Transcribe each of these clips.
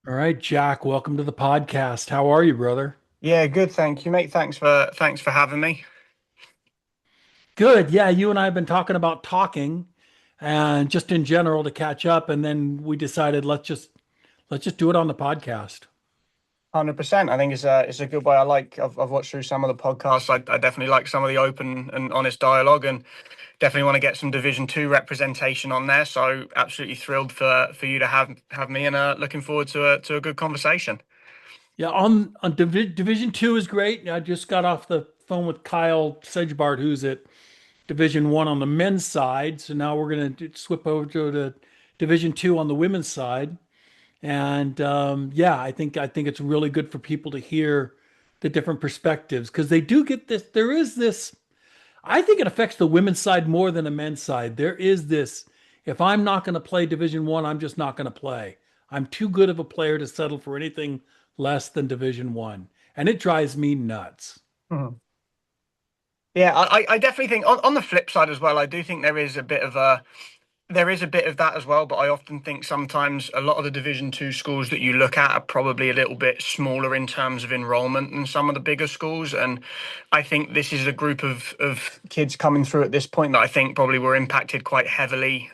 All right, Jack, welcome to the podcast. How are you, brother? Yeah, good, thank you, mate. Thanks for having me. Good. Yeah, you and I have been talking about talking and just in general to catch up, and then we decided let's just do it on the podcast. 100%. I think it's a good way. I've watched through some of the podcasts. I definitely like some of the open and honest dialogue, and definitely want to get some Division Two representation on there. So absolutely thrilled for you to have me, and looking forward to a good conversation. Yeah, on Division Two is great. I just got off the phone with Kyle Sedgebart, who's at Division One on the men's side. So now we're gonna swip over to the Division Two on the women's side. And yeah, I think it's really good for people to hear the different perspectives because they do get this. There is this. I think it affects the women's side more than the men's side. There is this. If I'm not going to play Division One, I'm just not going to play. I'm too good of a player to settle for anything less than Division One, and it drives me nuts. Mhm. Yeah, I definitely think on the flip side as well, I do think there is a bit of that as well, but I often think sometimes a lot of the Division Two schools that you look at are probably a little bit smaller in terms of enrollment than some of the bigger schools. And I think this is a group of kids coming through at this point that I think probably were impacted quite heavily.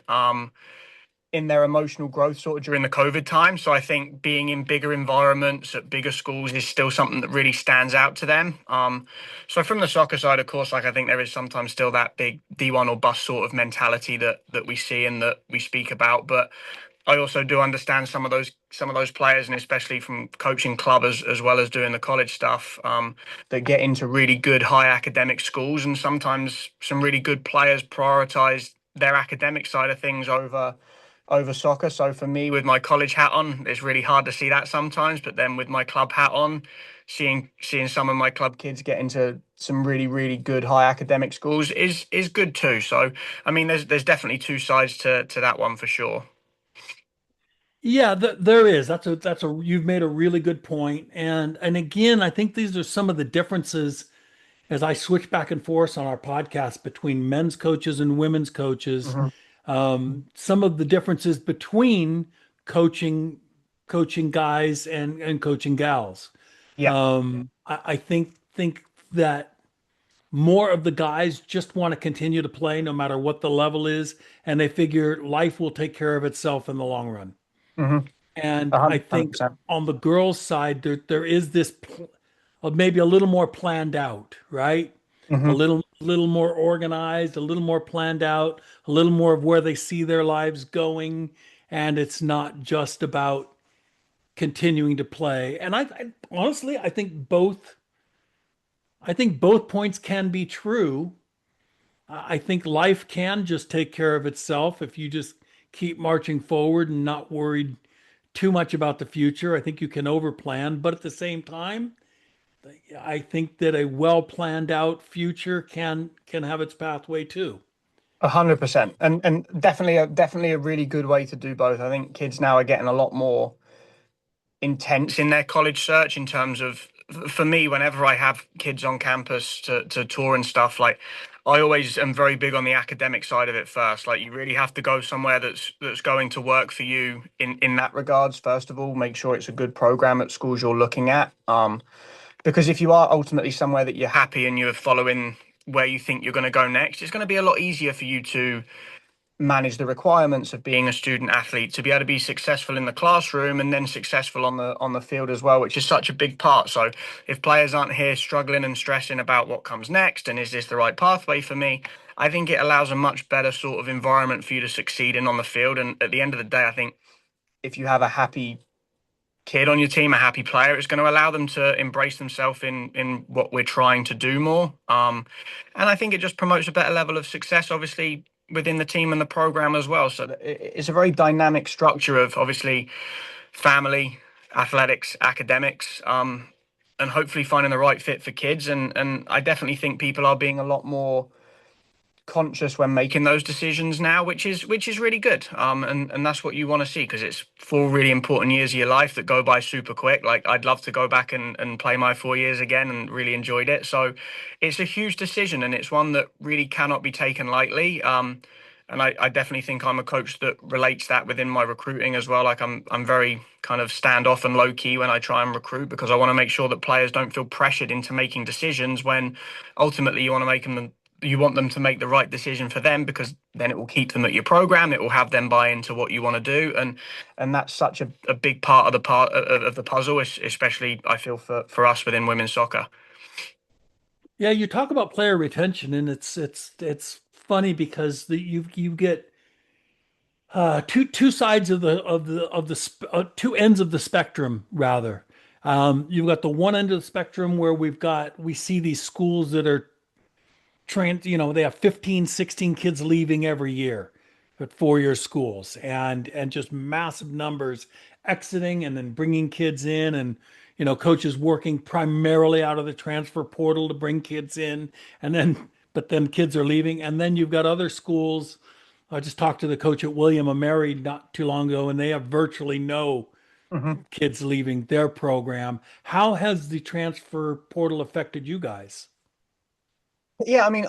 In their emotional growth sort of during the COVID time. So I think being in bigger environments at bigger schools is still something that really stands out to them. So from the soccer side, of course, like I think there is sometimes still that big D1 or bust sort of mentality that we see and that we speak about. But I also do understand some of those players, and especially from coaching club as well as doing the college stuff, that get into really good high academic schools, and sometimes some really good players prioritize their academic side of things over soccer. So for me, with my college hat on, it's really hard to see that sometimes. But then with my club hat on, seeing some of my club kids get into some really good high academic schools is good too. So I mean, there's definitely two sides to that one for sure. Yeah, there is. That's a you've made a really good point. And again, I think these are some of the differences as I switch back and forth on our podcast between men's coaches and women's coaches. Hmm. Some of the differences between coaching coaching guys and coaching gals. Yeah. I think that more of the guys just want to continue to play no matter what the level is, and they figure life will take care of itself in the long run. Hmm. And I hundred think percent. on the girls' side, there is this maybe a little more planned out, right? A Hmm. little more organized, a little more planned out, a little more of where they see their lives going, and it's not just about continuing to play. And I honestly, I think both points can be true. I think life can just take care of itself if you just keep marching forward and not worried too much about the future. I think you can overplan, but at the same time, I think that a well planned out future can have its pathway too. 100%, and definitely a really good way to do both. I think kids now are getting a lot more intense in their college search in terms of, for me, whenever I have kids on campus to tour and stuff, like I always am very big on the academic side of it first. Like you really have to go somewhere that's going to work for you in that regards. First of all, make sure it's a good program at schools you're looking at. Because if you are ultimately somewhere that you're happy and you're following where you think you're going to go next, it's going to be a lot easier for you to manage the requirements of being a student athlete to be able to be successful in the classroom and then successful on the field as well, which is such a big part. So if players aren't here struggling and stressing about what comes next and is this the right pathway for me, I think it allows a much better sort of environment for you to succeed in on the field. And at the end of the day, I think if you have a happy kid on your team, a happy player, it's going to allow them to embrace themselves in what we're trying to do more. And I think it just promotes a better level of success, obviously, within the team and the program as well. So it's a very dynamic structure of obviously family, athletics, academics, and hopefully finding the right fit for kids. And I definitely think people are being a lot more conscious when making those decisions now, which is really good. And that's what you want to see because it's 4 really important years of your life that go by super quick. Like I'd love to go back and play my 4 years again and really enjoyed it. So it's a huge decision and it's one that really cannot be taken lightly. And I definitely think I'm a coach that relates that within my recruiting as well. Like I'm very kind of standoff and low key when I try and recruit because I want to make sure that players don't feel pressured into making decisions when ultimately you want them to make the right decision for them because then it will keep them at your program. It will have them buy into what you want to do, and that's such a big part of the puzzle, especially I feel for us within women's soccer. Yeah, you talk about player retention, and it's funny because you get two sides of two ends of the spectrum rather. You've got the one end of the spectrum where we see these schools that are they have 15, 16 kids leaving every year at 4-year schools and just massive numbers exiting and then bringing kids in and coaches working primarily out of the transfer portal to bring kids in and then but then kids are leaving and then you've got other schools. I just talked to the coach at William and Mary not too long ago and they have virtually no Mhm. kids leaving their program. How has the transfer portal affected you guys? Yeah, I mean,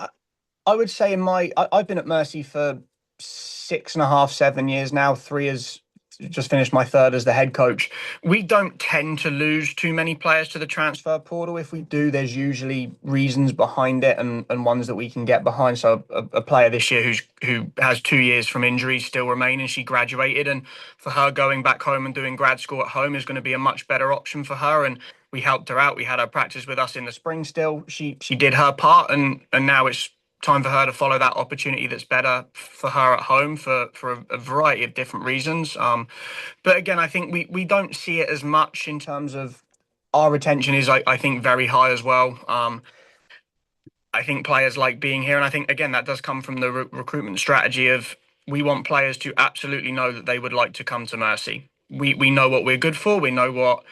I would say I've been at Mercy for 6.5, 7 years now. 3 years, just finished my third as the head coach. We don't tend to lose too many players to the transfer portal. If we do, there's usually reasons behind it and ones that we can get behind. So a player this year who has 2 years from injury still remain, and she graduated, and for her going back home and doing grad school at home is going to be a much better option for her. And we helped her out. We had her practice with us in the spring still. She did her part, and now it's time for her to follow that opportunity that's better for her at home for a variety of different reasons. But again, I think we don't see it as much in terms of our retention is I think very high as well. I think players like being here, and I think again that does come from the recruitment strategy of we want players to absolutely know that they would like to come to Mercy. We know what we're good for. We know what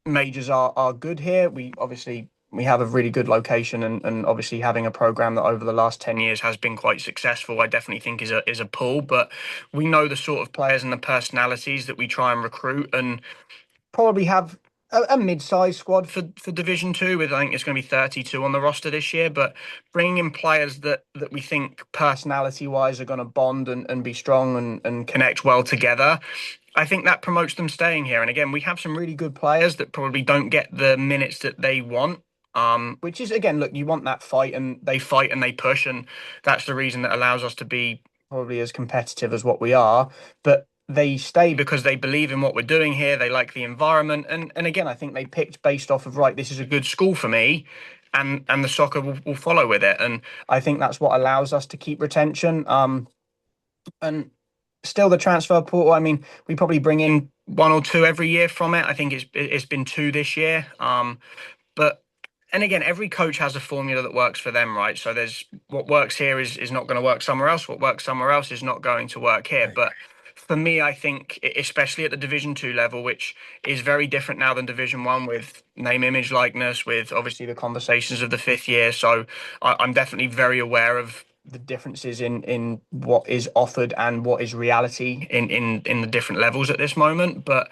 majors are good here. We have a really good location and obviously having a program that over the last 10 years has been quite successful, I definitely think is a pull. But we know the sort of players and the personalities that we try and recruit and probably have a mid-sized squad for Division Two. With I think it's going to be 32 on the roster this year, but bringing in players that we think personality-wise are going to bond and be strong and connect well together. I think that promotes them staying here. And again, we have some really good players that probably don't get the minutes that they want. Which is again, look, you want that fight and they push, and that's the reason that allows us to be probably as competitive as what we are. But they stay because they believe in what we're doing here. They like the environment, and again, I think they picked based off of right. This is a good school for me, and the soccer will follow with it. And I think that's what allows us to keep retention. And still the transfer portal. I mean, we probably bring in one or two every year from it. I think it's been two this year. But and again, every coach has a formula that works for them, right? So there's what works here is not going to work somewhere else. What works somewhere else is not going to work here. Right. But for me, I think, especially at the Division Two level, which is very different now than Division One, with name, image, likeness, with obviously the conversations of the fifth year. So I'm definitely very aware of the differences in what is offered and what is reality in the different levels at this moment. But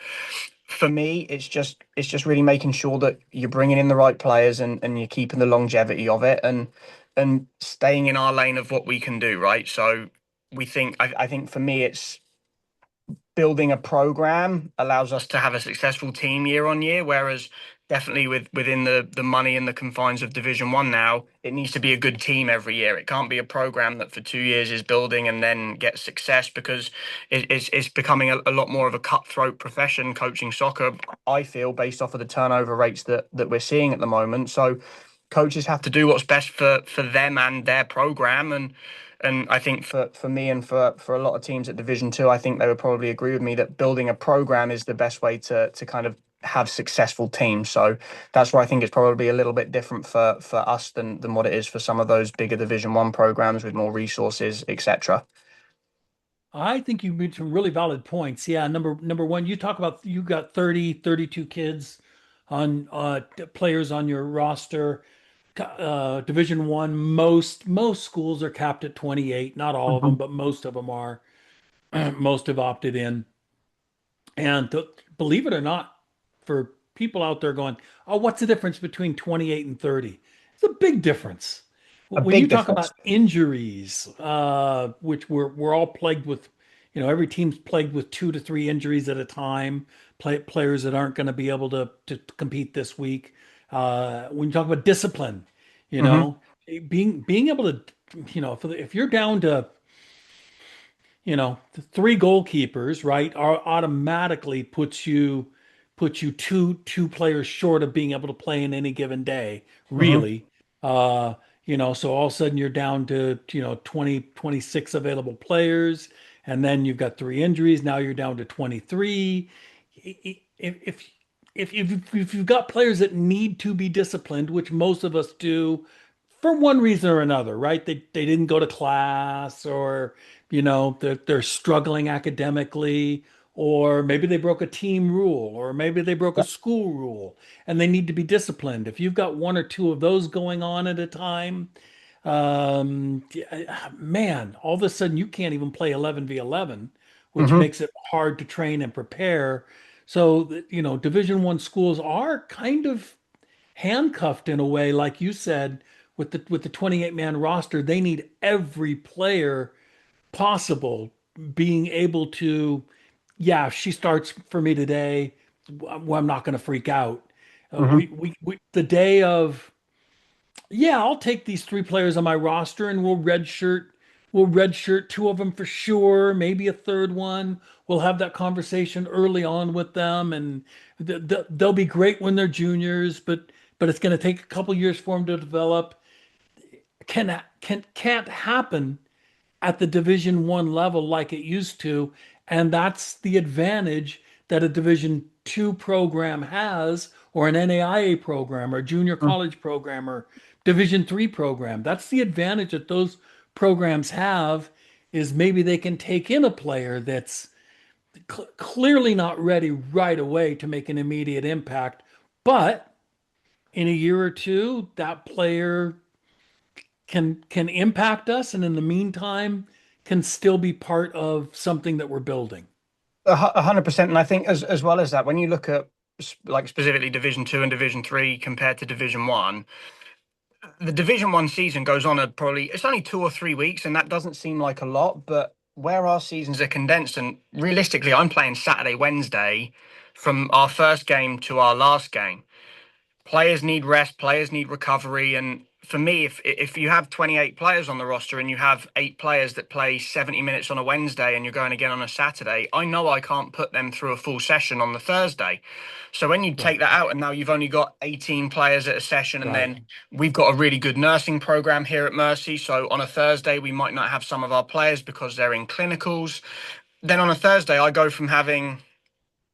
for me, it's just really making sure that you're bringing in the right players and you're keeping the longevity of it and staying in our lane of what we can do, right? So I think for me it's building a program allows us to have a successful team year on year, whereas definitely within the money and the confines of Division One now, it needs to be a good team every year. It can't be a program that for 2 years is building and then gets success because it's becoming a lot more of a cutthroat profession coaching soccer. I feel based off of the turnover rates that we're seeing at the moment. So coaches have to do what's best for them and their program and I think for me and for a lot of teams at Division Two, I think they would probably agree with me that building a program is the best way to kind of have successful teams. So that's why I think it's probably a little bit different for us than what it is for some of those bigger Division One programs with more resources, etc. I think you made some really valid points. Yeah, number one, you talk about you got 30, 32 kids on players on your roster. Division One, most schools are capped at 28. Not all of them, Mhm. but most of them are. Most have opted in. And believe it or not, for people out there going, "Oh, what's the difference between 28 and 30?" It's a big difference. A When you big talk difference. about injuries, which we're all plagued with, every team's plagued with 2 to 3 injuries at a time. Players that aren't going to be able to compete this week. When you talk about discipline, you Hmm. know, being able to, if you're down to, the three goalkeepers, right, are automatically puts you two players short of being able to play in any given day, Hmm. really. So all of a sudden you're down to, 20, 26 available players, and then you've got 3 injuries. Now you're down to 23. If if if you've got players that need to be disciplined, which most of us do, for one reason or another, right? They didn't go to class, or they're struggling academically, or maybe they broke a team rule, or maybe they broke a school rule and they need to be disciplined. If you've got one or two of those going on at a time, man, all of a sudden you can't even play 11v11, which Hmm. makes it hard to train and prepare. So, Division One schools are kind of handcuffed in a way, like you said, with the 28-man roster. They need every player possible being able to, yeah, if she starts for me today, well, I'm not going to freak out. Hmm. The day of, yeah, I'll take these three players on my roster and we'll redshirt two of them for sure, maybe a third one. We'll have that conversation early on with them, and they'll be great when they're juniors, but it's going to take a couple years for them to develop. Can't happen at the Division One level like it used to, and that's the advantage that a Division Two program has, or an NAIA program, or junior college program, or Division Three program. That's the advantage that those programs have, is maybe they can take in a player that's clearly not ready right away to make an immediate impact, but in a year or two, that player can impact us, and in the meantime can still be part of something that we're building. 100%. And I think as well as that, when you look at like specifically Division Two and Division Three compared to Division One, the Division One season goes on at probably it's only 2 or 3 weeks, and that doesn't seem like a lot, but where our seasons are condensed, and realistically, I'm playing Saturday, Wednesday from our first game to our last game. Players need rest, players need recovery, and for me, if you have 28 players on the roster and you have 8 players that play 70 minutes on a Wednesday and you're going again on a Saturday, I know I can't put them through a full session on the Thursday. So when you take Right, that out and now you've only got 18 players at a session, and right. then we've got a really good nursing program here at Mercy, so on a Thursday we might not have some of our players because they're in clinicals. Then on a Thursday I go from having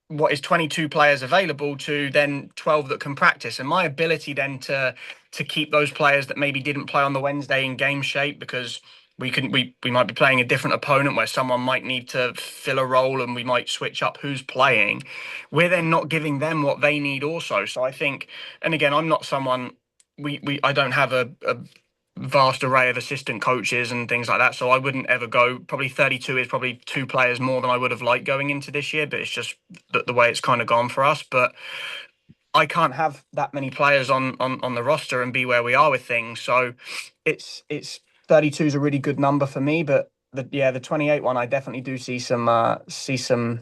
what is 22 players available to then 12 that can practice, and my ability then to keep those players that maybe didn't play on the Wednesday in game shape, because we might be playing a different opponent where someone might need to fill a role and we might switch up who's playing. We're then not giving them what they need also. So I think, and again, I'm not someone, we I don't have a vast array of assistant coaches and things like that. So I wouldn't ever go. Probably 32 is probably 2 players more than I would have liked going into this year, but it's just the way it's kind of gone for us. But I can't have that many players on the roster and be where we are with things. So it's 32 is a really good number for me, but the 28 one I definitely do see some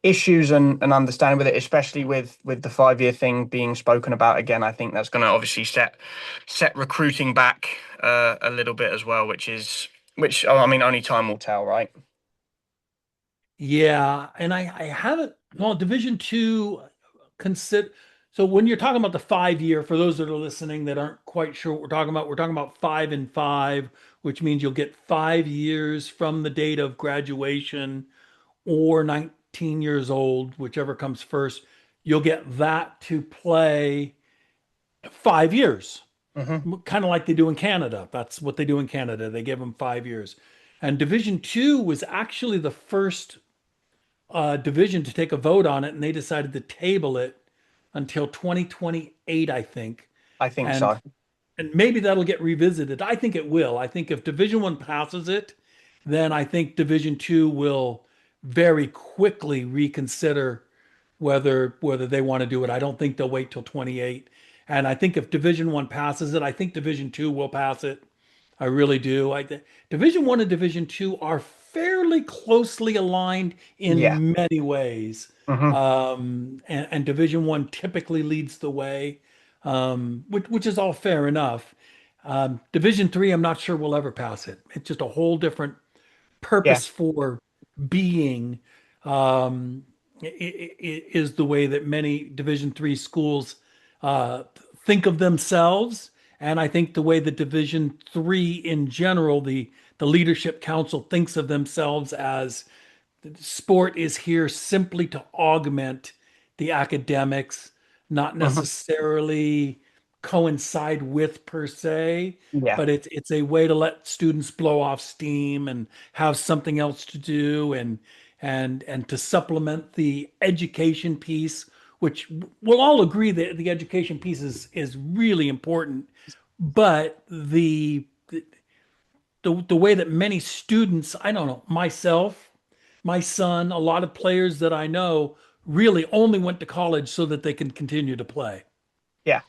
issues and understanding with it, especially with the 5 year thing being spoken about again. I think that's going to obviously set recruiting back a little bit as well, which oh, I mean only time will tell, right? Yeah, and I haven't, well, Division Two consider, so when you're talking about the 5 year, for those that are listening that aren't quite sure what we're talking about 5 and 5, which means you'll get 5 years from the date of graduation, or 19 years old, whichever comes first. You'll get that to play 5 years, Hmm. kind of like they do in Canada. That's what they do in Canada. They give them 5 years. And Division Two was actually the first division to take a vote on it, and they decided to table it until 2028, I think. I think And so. and maybe that'll get revisited. I think it will. I think if Division One passes it, then I think Division Two will very quickly reconsider whether they want to do it. I don't think they'll wait till 28. And I think if Division One passes it, I think Division Two will pass it. I really do. Division One and Division Two are fairly closely aligned Yeah. in many ways, Hmm. and Division One typically leads the way, which is all fair enough. Division Three, I'm not sure we'll ever pass it. It's just a whole different Yeah. purpose for being. Um, is the way that many Division Three schools think of themselves, and I think the way that Division Three in general, the leadership council thinks of themselves as sport is here simply to augment the academics, not Hmm. necessarily coincide with per se, Yeah. but it's a way to let students blow off steam and have something else to do and to supplement the education piece, which we'll all agree that the education piece is really important, but the way that many students, I don't know, myself, my son, a lot of players that I know really only went to college so that they can continue to play. Yeah.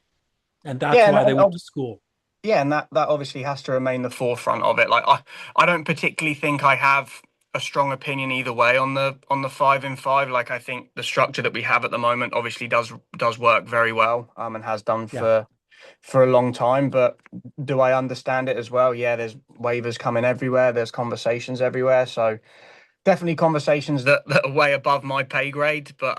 And that's Yeah. And, why they went to school. yeah, and that obviously has to remain the forefront of it. Like I don't particularly think I have a strong opinion either way on the 5-in-5. Like I think the structure that we have at the moment obviously does work very well, and has done Yeah. for a long time. But do I understand it as well? Yeah, there's waivers coming everywhere. There's conversations everywhere. So definitely conversations that are way above my pay grade. But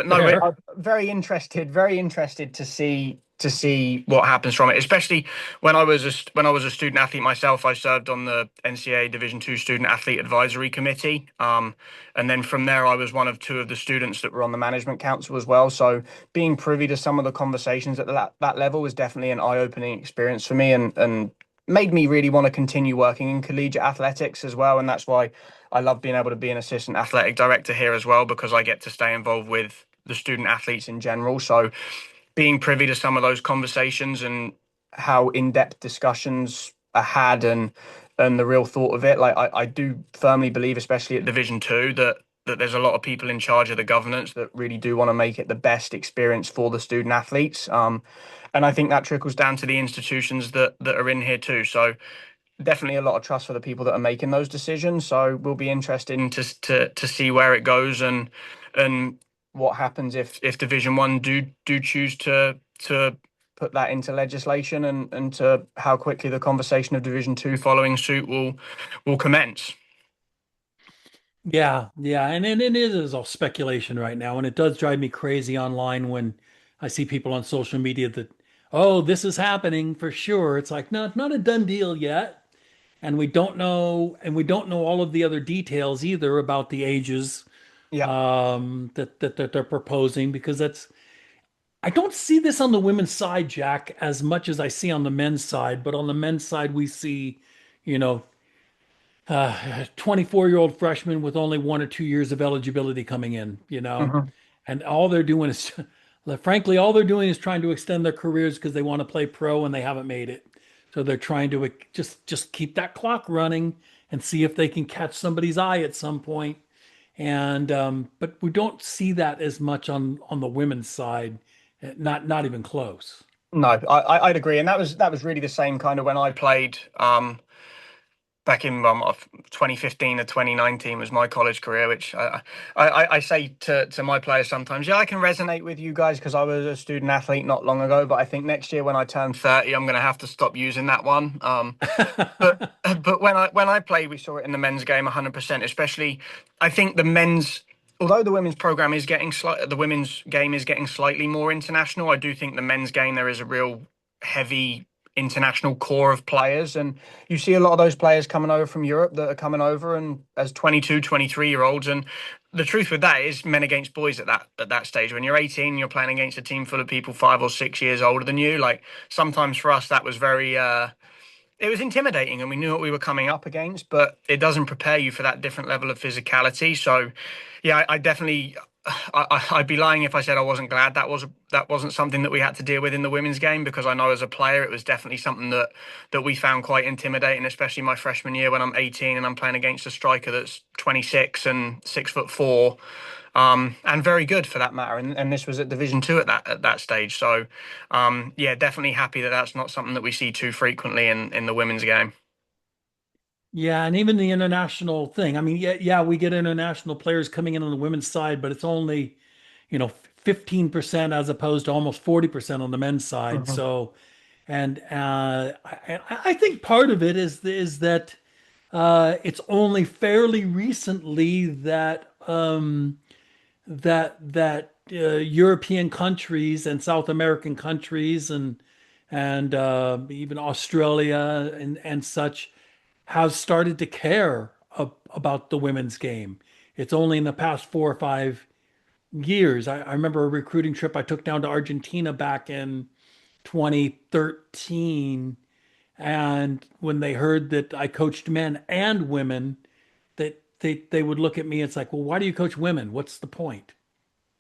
no, Fair. I'm very interested to see what happens from it. Especially when I was a student athlete myself, I served on the NCAA Division II Student Athlete Advisory Committee. And then from there, I was one of two of the students that were on the management council as well. So being privy to some of the conversations at that level was definitely an eye-opening experience for me, and made me really want to continue working in collegiate athletics as well. And that's why I love being able to be an assistant athletic director here as well, because I get to stay involved with the student athletes in general. So being privy to some of those conversations and how in-depth discussions are had, and the real thought of it, like I do firmly believe, especially at Division Two, that there's a lot of people in charge of the governance that really do want to make it the best experience for the student athletes. And I think that trickles down to the institutions that are in here too. So definitely a lot of trust for the people that are making those decisions. So we'll be interesting to see where it goes, and what happens if Division One do choose to put that into legislation, and to how quickly the conversation of Division Two following suit will commence. Yeah, yeah, and it is all speculation right now, and it does drive me crazy online when I see people on social media that, oh, this is happening for sure. It's like, no, it's not a done deal yet, and we don't know all of the other details either about the ages Yeah. that they're proposing because that's I don't see this on the women's side, Jack, as much as I see on the men's side, but on the men's side we see, you know, 24-year-old freshmen with only 1 or 2 years of eligibility coming in, Hmm. and all they're doing is, frankly, all they're doing is trying to extend their careers because they want to play pro and they haven't made it. So they're trying to just keep that clock running and see if they can catch somebody's eye at some point. And but we don't see that as much on the women's side, not even close. No, I'd agree, and that was really the same kind of when I played. Back in 2015 to 2019 was my college career, which I say to my players sometimes, yeah, I can resonate with you guys because I was a student athlete not long ago, but I think next year when I turn 30, I'm going to have to stop using that one. But when I played, we saw it in the men's game 100%, especially I think the men's. Although the women's program is the women's game is getting slightly more international, I do think the men's game there is a real heavy international core of players, and you see a lot of those players coming over from Europe that are coming over and as 22, 23-year olds. And the truth with that is men against boys at that stage. When you're 18, you're playing against a team full of people 5 or 6 years older than you. Like sometimes for us, that was very it was intimidating, and we knew what we were coming up against, but it doesn't prepare you for that different level of physicality. So, yeah, I definitely, I'd be lying if I said I wasn't glad that wasn't something that we had to deal with in the women's game, because I know as a player it was definitely something that we found quite intimidating, especially my freshman year when I'm 18 and I'm playing against a striker that's 26 and 6'4". and very good for that matter. And this was at Division II at that stage. So, yeah, definitely happy that that's not something that we see too frequently in the women's game. Yeah, and even the international thing. I mean, yeah, we get international players coming in on the women's side, but it's only, 15% as opposed to almost 40% on the men's side. Mhm. So, and I think part of it is that it's only fairly recently that European countries and South American countries and even Australia and such have started to care about the women's game. It's only in the past 4 or 5 years. I remember a recruiting trip I took down to Argentina back in 2013, and when they heard that I coached men and women, that they would look at me. It's like, well, why do you coach women? What's the point?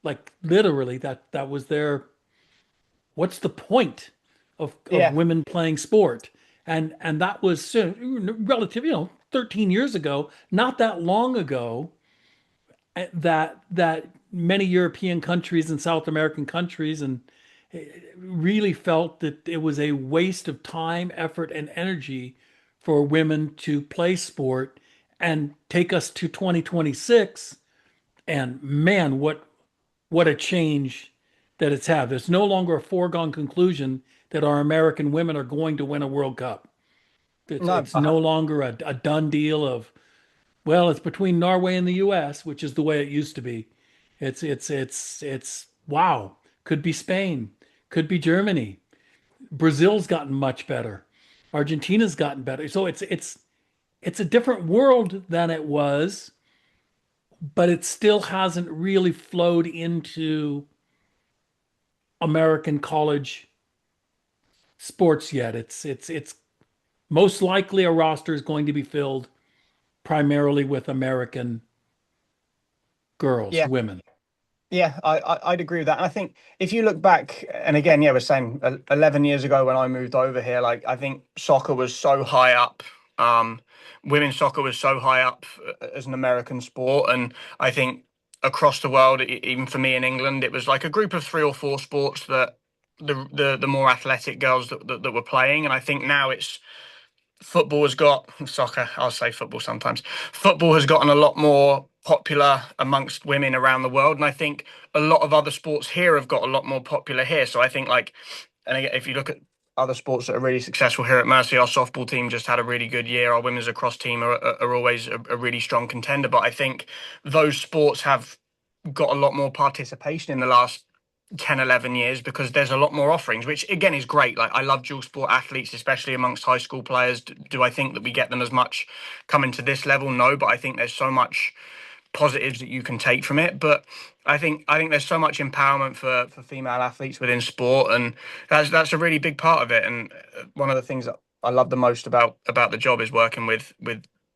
Like literally, that was their. What's the point of Yeah. women playing sport? And that was relative, 13 years ago, not that long ago, that many European countries and South American countries and really felt that it was a waste of time, effort, and energy for women to play sport and take us to 2026. And man, what a change that it's had. There's no longer a foregone conclusion that our American women are going to win a World Cup. It's No, it's no longer a done deal of, well, it's between Norway and the US, which is the way it used to be. It's wow. Could be Spain, could be Germany. Brazil's gotten much better. Argentina's gotten better. So it's a different world than it was, but it still hasn't really flowed into American college sports yet. It's most likely a roster is going to be filled primarily with American girls, yeah. women. Yeah, I'd agree with that. And I think if you look back, and again, yeah, we're saying 11 years ago when I moved over here, like I think soccer was so high up. Um, Women's soccer was so high up as an American sport, and I think across the world, even for me in England, it was like a group of three or four sports that the more athletic girls that were playing. And I think now it's football has got soccer. I'll say football sometimes. Football has gotten a lot more popular amongst women around the world, and I think a lot of other sports here have got a lot more popular here. So I think like, and again, if you look at other sports that are really successful here at Mercy, our softball team just had a really good year. Our women's lacrosse team are always a really strong contender. But I think those sports have got a lot more participation in the last 10, 11 years because there's a lot more offerings, which again is great. Like I love dual sport athletes, especially amongst high school players. Do I think that we get them as much coming to this level? No, but I think there's so much positives that you can take from it. But I think there's so much empowerment for female athletes within sport, and that's a really big part of it. And one of the things that I love the most about the job is working with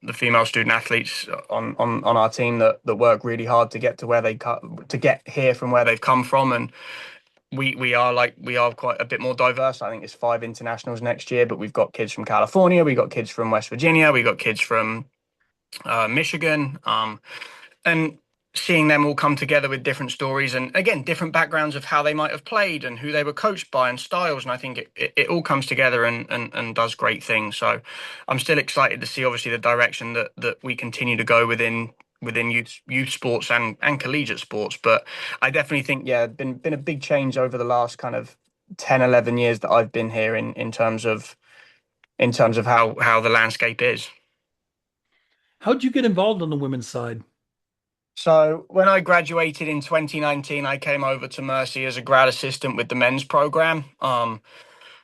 the female student athletes on our team that work really hard to get to where to get here from where they've come from. And we are quite a bit more diverse. I think it's 5 internationals next year, but we've got kids from California, we got kids from West Virginia, we got kids from Michigan, and seeing them all come together with different stories and again different backgrounds of how they might have played and who they were coached by and styles, and I think it all comes together and does great things. So I'm still excited to see obviously the direction that we continue to go within youth sports and collegiate sports. But I definitely think yeah, been a big change over the last kind of 10, 11 years that I've been here in terms of how the landscape is. How'd you get involved on the women's side? So when I graduated in 2019, I came over to Mercy as a grad assistant with the men's program.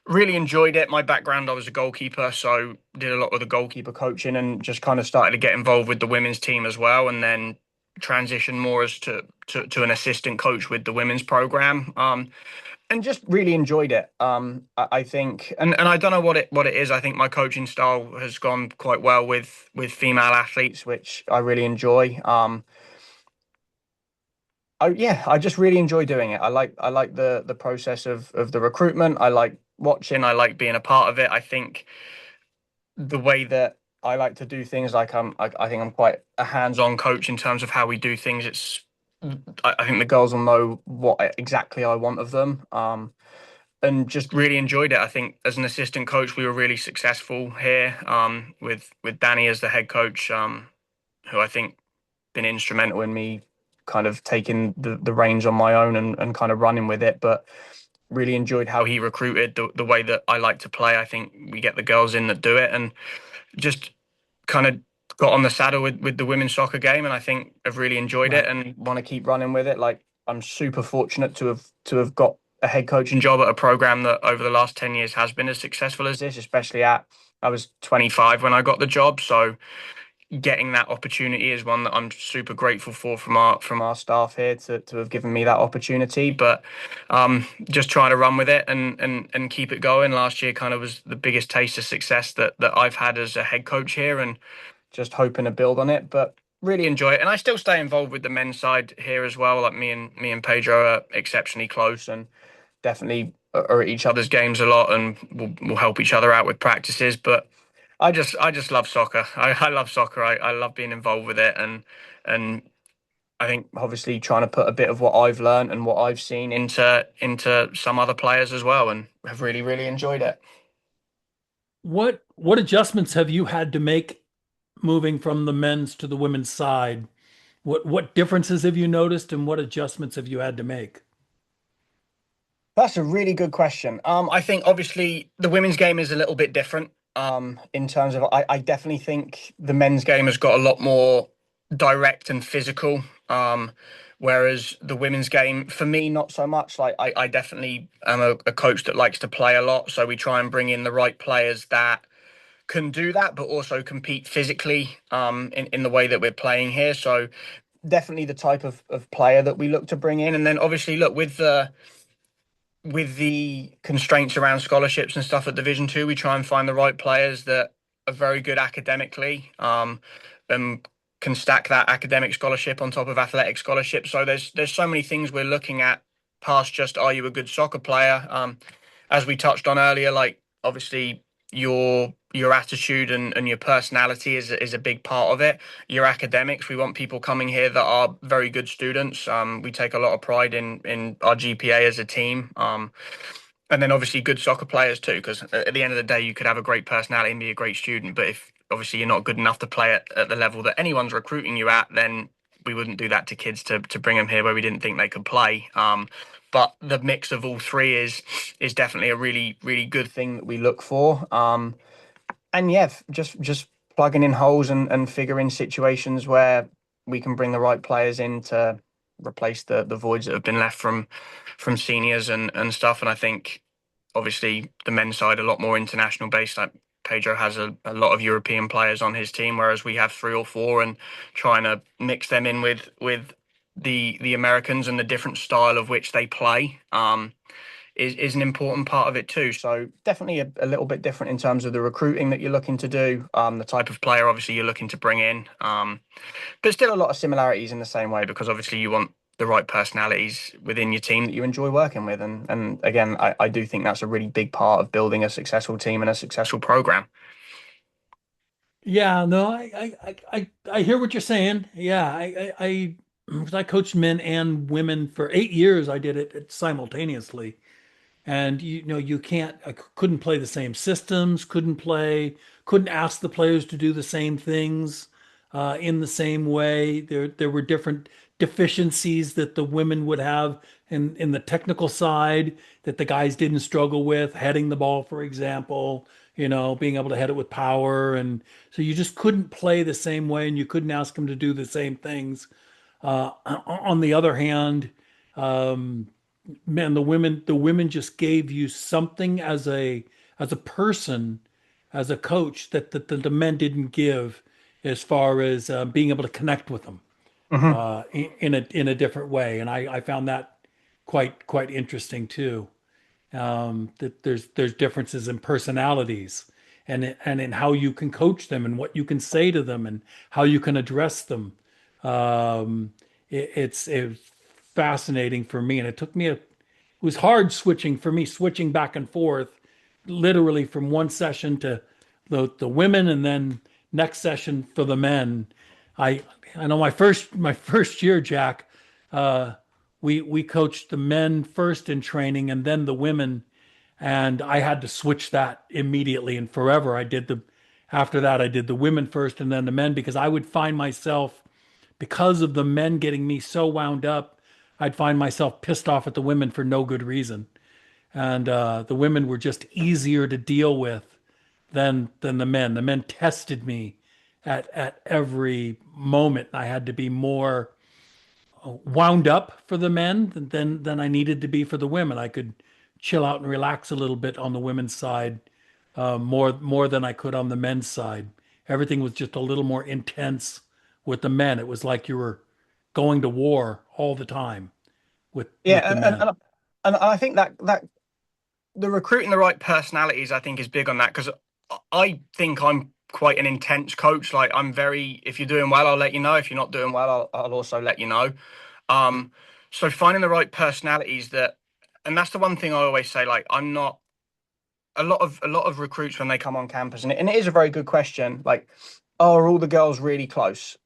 Really enjoyed it. My background, I was a goalkeeper, so did a lot with the goalkeeper coaching and just kind of started to get involved with the women's team as well, and then transitioned more as to an assistant coach with the women's program. And just really enjoyed it. I think, and I don't know what it is. I think my coaching style has gone quite well with female athletes, which I really enjoy. Yeah, I just really enjoy doing it. I like the process of the recruitment. I like watching. I like being a part of it. I think the way that I like to do things, like I think I'm quite a hands-on coach in terms of how we do things. I think the girls will know what exactly I want of them. And just really enjoyed it. I think as an assistant coach, we were really successful here. With Danny as the head coach, who I think been instrumental in me kind of taking the reins on my own and kind of running with it. But really enjoyed how he recruited the way that I like to play. I think we get the girls in that do it, and just kind of got on the saddle with the women's soccer game, and I think I've really enjoyed it Right. and want to keep running with it. Like I'm super fortunate to have got a head coaching job at a program that over the last 10 years has been as successful as this, especially at I was 25 when I got the job. So getting that opportunity is one that I'm super grateful for from our staff here to have given me that opportunity. But just trying to run with it and keep it going. Last year kind of was the biggest taste of success that I've had as a head coach here, and just hoping to build on it. But really enjoy it, and I still stay involved with the men's side here as well. Like me and Pedro are exceptionally close, and definitely are at each other's games a lot, and we'll help each other out with practices. But I just love soccer. I love soccer. I love being involved with it, and I think obviously trying to put a bit of what I've learned and what I've seen into some other players as well, and have really enjoyed it. What adjustments have you had to make moving from the men's to the women's side? What differences have you noticed and what adjustments have you had to make? That's a really good question. I think obviously the women's game is a little bit different. In terms of, I definitely think the men's game has got a lot more direct and physical. Whereas the women's game, for me, not so much. Like I definitely am a coach that likes to play a lot, so we try and bring in the right players that can do that, but also compete physically. In the way that we're playing here. So definitely the type of player that we look to bring in, and then obviously look with the constraints around scholarships and stuff at Division II, we try and find the right players that are very good academically, and can stack that academic scholarship on top of athletic scholarship. So there's so many things we're looking at past just are you a good soccer player? As we touched on earlier, like obviously your attitude and your personality is a big part of it. Your academics, we want people coming here that are very good students. We take a lot of pride in our GPA as a team. And then obviously good soccer players too, because at the end of the day, you could have a great personality and be a great student, but if obviously you're not good enough to play at the level that anyone's recruiting you at, then we wouldn't do that to kids to bring them here where we didn't think they could play. But the mix of all three is definitely a really good thing that we look for. And yeah, just plugging in holes and figuring situations where we can bring the right players in to replace the voids that have been left from seniors and stuff. And I think obviously the men's side a lot more international based. Like Pedro has a lot of European players on his team, whereas we have three or four, and trying to mix them in with the Americans and the different style of which they play. Is an important part of it too. So definitely a little bit different in terms of the recruiting that you're looking to do, the type of player obviously you're looking to bring in, but still a lot of similarities in the same way because obviously you want the right personalities within your team that you enjoy working with, and again, I do think that's a really big part of building a successful team and a successful program. Yeah, no, I hear what you're saying. Yeah, I coached men and women for 8 years. I did it simultaneously. And you know, you can't, I couldn't play the same systems, couldn't ask the players to do the same things in the same way. There were different deficiencies that the women would have in the technical side that the guys didn't struggle with, heading the ball, for example, you know, being able to head it with power. And so you just couldn't play the same way and you couldn't ask them to do the same things. On the other hand, um, man, the women just gave you something as a person, as a coach that the men didn't give, as far as being able to connect with them Hmm. in a different way, and I found that quite interesting too. That there's differences in personalities and in how you can coach them and what you can say to them and how you can address them. It's fascinating for me, and it was hard switching for me, switching back and forth, literally from one session to the women, and then next session for the men. I I know my first year, Jack. uh, we coached the men first in training and then the women, and I had to switch that immediately and forever. After that I did the women first and then the men because I would find myself, because of the men getting me so wound up, I'd find myself pissed off at the women for no good reason. And the women were just easier to deal with than the men. The men tested me at every moment. I had to be more wound up for the men than I needed to be for the women. I could chill out and relax a little bit on the women's side, more than I could on the men's side. Everything was just a little more intense with the men. It was like you were going to war all the time with Yeah, the men. and I think that the recruiting the right personalities, I think, is big on that because I think I'm quite an intense coach. Like I'm very, if you're doing well, I'll let you know. If you're not doing well, I'll also let you know. Um, so finding the right personalities that, and that's the one thing I always say. Like I'm not a lot of recruits when they come on campus, and it is a very good question. Like, are all the girls really close?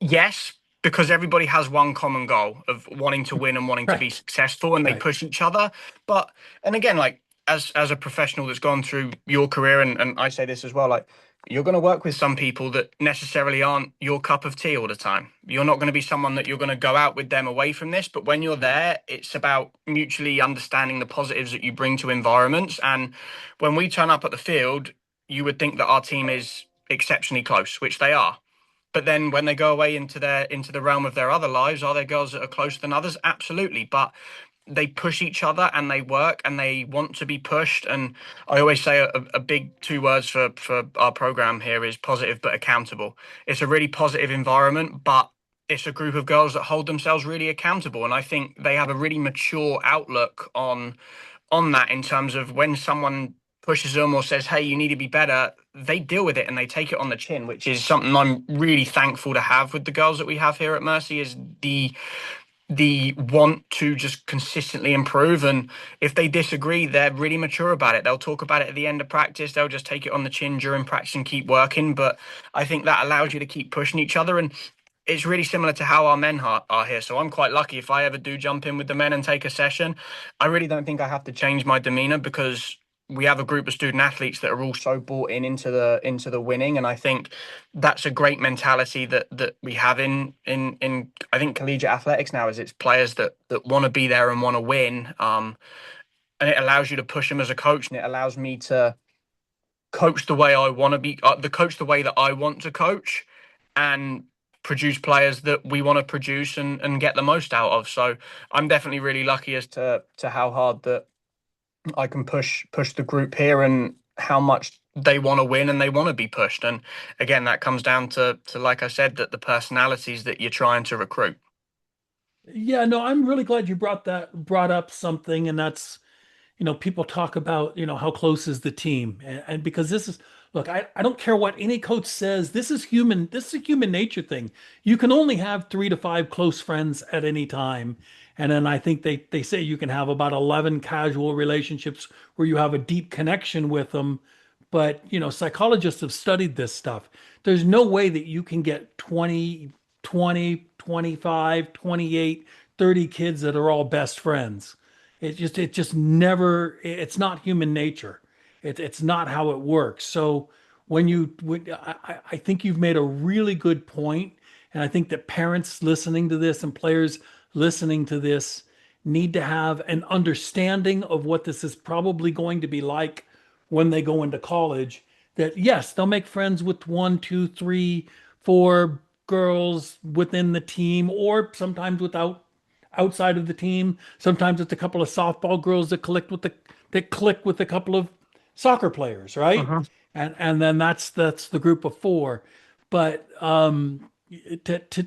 Yes, because everybody has one common goal of wanting to win and wanting to be Right, successful, and they right. push each other. But and again, like as a professional that's gone through your career, and I say this as well, like you're going to work with some people that necessarily aren't your cup of tea all the time. You're not going to be someone that you're going to go out with them away from this. But when you're there, it's about mutually understanding the positives that you bring to environments. And when we turn up at the field, you would think that our team is exceptionally close, which they are. But then when they go away into the realm of their other lives, are there girls that are closer than others? Absolutely. But they push each other and they work and they want to be pushed. And I always say a big two words for our program here is positive but accountable. It's a really positive environment, but it's a group of girls that hold themselves really accountable. And I think they have a really mature outlook on that in terms of when someone pushes them or says, "Hey, you need to be better," they deal with it and they take it on the chin, which is something I'm really thankful to have with the girls that we have here at Mercy. Is the want to just consistently improve, and if they disagree, they're really mature about it. They'll talk about it at the end of practice. They'll just take it on the chin during practice and keep working. But I think that allows you to keep pushing each other, and it's really similar to how our men are here. So I'm quite lucky if I ever do jump in with the men and take a session. I really don't think I have to change my demeanor because we have a group of student athletes that are all so bought into the winning, and I think that's a great mentality that we have in I think collegiate athletics now. Is it's players that want to be there and want to win, and it allows you to push them as a coach, and it allows me to coach the way I want to be, the coach the way that I want to coach, and produce players that we want to produce and get the most out of. So I'm definitely really lucky as to how hard that I can push the group here and how much they want to win and they want to be pushed. And again, that comes down to like I said, that the personalities that you're trying to recruit. Yeah, no, I'm really glad you brought up something, and that's, people talk about, how close is the team. And because this is, look, I don't care what any coach says, this is a human nature thing. You can only have 3 to 5 close friends at any time. And then I think they say you can have about 11 casual relationships where you have a deep connection with them. But, psychologists have studied this stuff. There's no way that you can get 25, 28, 30 kids that are all best friends. It just never, it's not human nature. It's not how it works. So I think you've made a really good point, and I think that parents listening to this and players listening to this need to have an understanding of what this is probably going to be like when they go into college. That yes, they'll make friends with one, two, three, four girls within the team, or sometimes without outside of the team. Sometimes it's a couple of softball girls that click with a couple of soccer players, right? Mhm. And then that's the group of four. But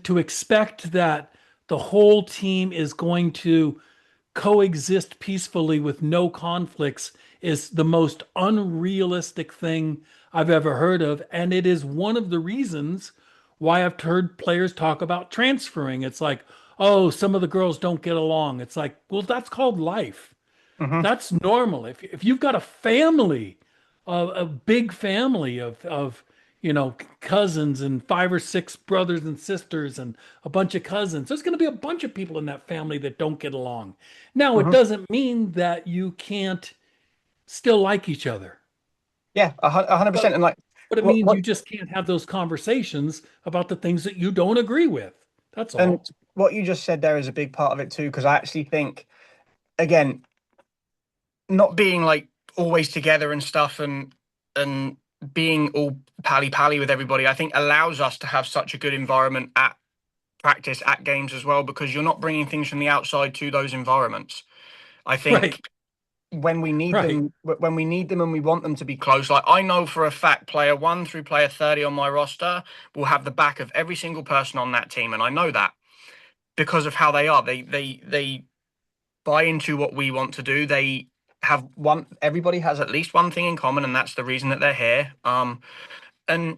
to expect that the whole team is going to coexist peacefully with no conflicts is the most unrealistic thing I've ever heard of. And it is one of the reasons why I've heard players talk about transferring. It's like, oh, some of the girls don't get along. It's like, well, that's called life. Mhm. That's normal. If you've got a family, a big family of cousins and 5 or 6 brothers and sisters and a bunch of cousins. There's going to be a bunch of people in that family that don't get along. Now, it Hmm. doesn't mean that you can't still like each other, Yeah, 100%. but And like, but it what means what you just can't have those conversations about the things that you don't agree with. That's and all. what you just said there is a big part of it too, because I actually think, again, not being like always together and stuff, and being all pally pally with everybody, I think allows us to have such a good environment at practice, at games as well, because you're not bringing things from the outside to those environments. I Right, think when we need right. them, and we want them to be close. Like, I know for a fact, player 1 through player 30 on my roster will have the back of every single person on that team, and I know that because of how they are. They buy into what we want to do. They have one. Everybody has at least one thing in common, and that's the reason that they're here. And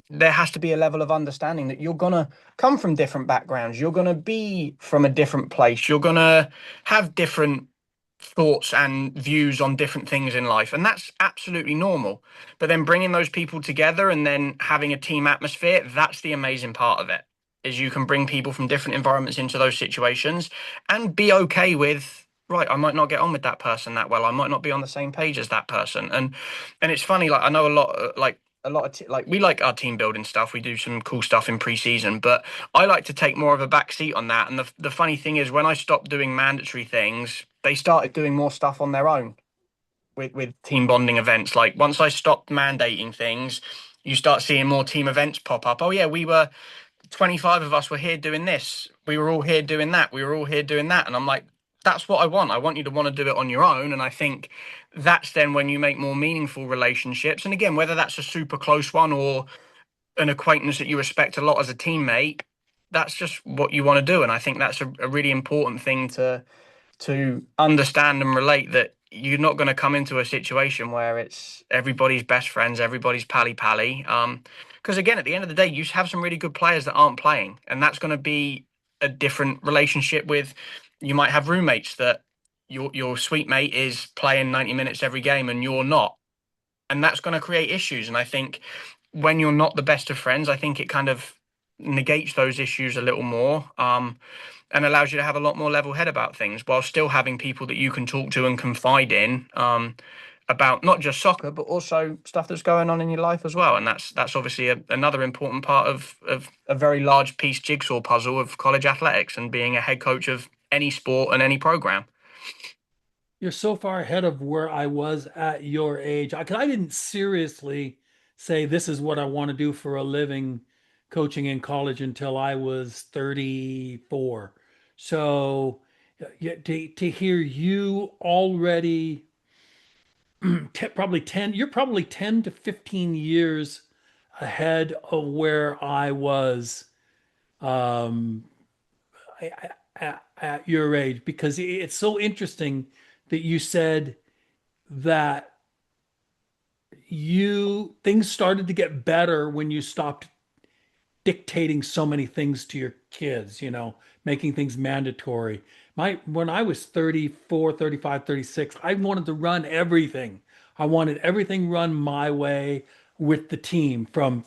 there has to be a level of understanding that you're gonna come from different backgrounds. You're gonna be from a different place. You're gonna have different thoughts and views on different things in life, and that's absolutely normal. But then bringing those people together and then having a team atmosphere, that's the amazing part of it. Is you can bring people from different environments into those situations and be okay with, right, I might not get on with that person that well. I might not be on the same page as that person. And it's funny, like, I know like we like our team building stuff. We do some cool stuff in pre-season, but I like to take more of a back seat on that. And the funny thing is, when I stopped doing mandatory things, they started doing more stuff on their own with team bonding events. Like, once I stopped mandating things, you start seeing more team events pop up. Oh yeah, we were 25 of us were here doing this. We were all here doing that. We were all here doing that. And I'm like, that's what I want. I want you to want to do it on your own. And I think that's then when you make more meaningful relationships. And again, whether that's a super close one or an acquaintance that you respect a lot as a teammate, that's just what you want to do. And I think that's a really important thing to understand and relate, that you're not going to come into a situation where it's everybody's best friends, everybody's pally pally. Because again, at the end of the day, you have some really good players that aren't playing, and that's going to be a different relationship with. You might have roommates that your sweet mate is playing 90 minutes every game and you're not, and that's going to create issues. And I think when you're not the best of friends, I think it kind of negates those issues a little more, and allows you to have a lot more level head about things, while still having people that you can talk to and confide in, about not just soccer but also stuff that's going on in your life as well. And that's obviously another important part of a very large piece jigsaw puzzle of college athletics and being a head coach of any sport and any program. You're so far ahead of where I was at your age. 'Cause I didn't seriously say this is what I want to do for a living, coaching in college, until I was 34. So, yeah, to hear you already probably 10, you're probably 10 to 15 years ahead of where I was, um, at your age, because it's so interesting that you said that things started to get better when you stopped dictating so many things to your kids, making things mandatory. When I was 34, 35, 36, I wanted to run everything. I wanted everything run my way with the team, from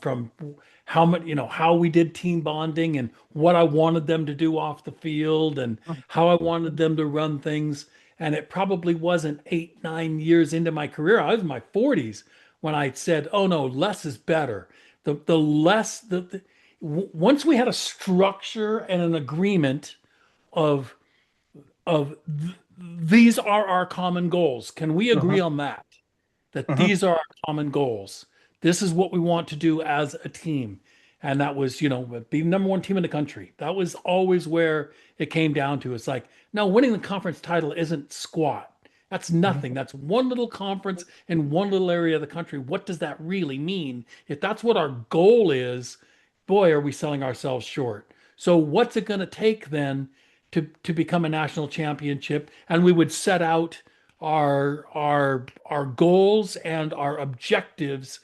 how much, how we did team bonding and what I wanted them to do off the field and how I wanted them to run things. And it probably wasn't 8, 9 years into my career. I was in my 40s when I said, "Oh no, less is better." The less once we had a structure and an agreement of these are our common goals. Can we agree Hmm. on that? That Hmm. these are our common goals. This is what we want to do as a team. And that was, be number one team in the country. That was always where it came down to. It's like, no, winning the conference title isn't squat. That's nothing. That's one little conference in one little area of the country. What does that really mean? If that's what our goal is, boy, are we selling ourselves short. So what's it going to take then to become a national championship? And we would set out our goals and our objectives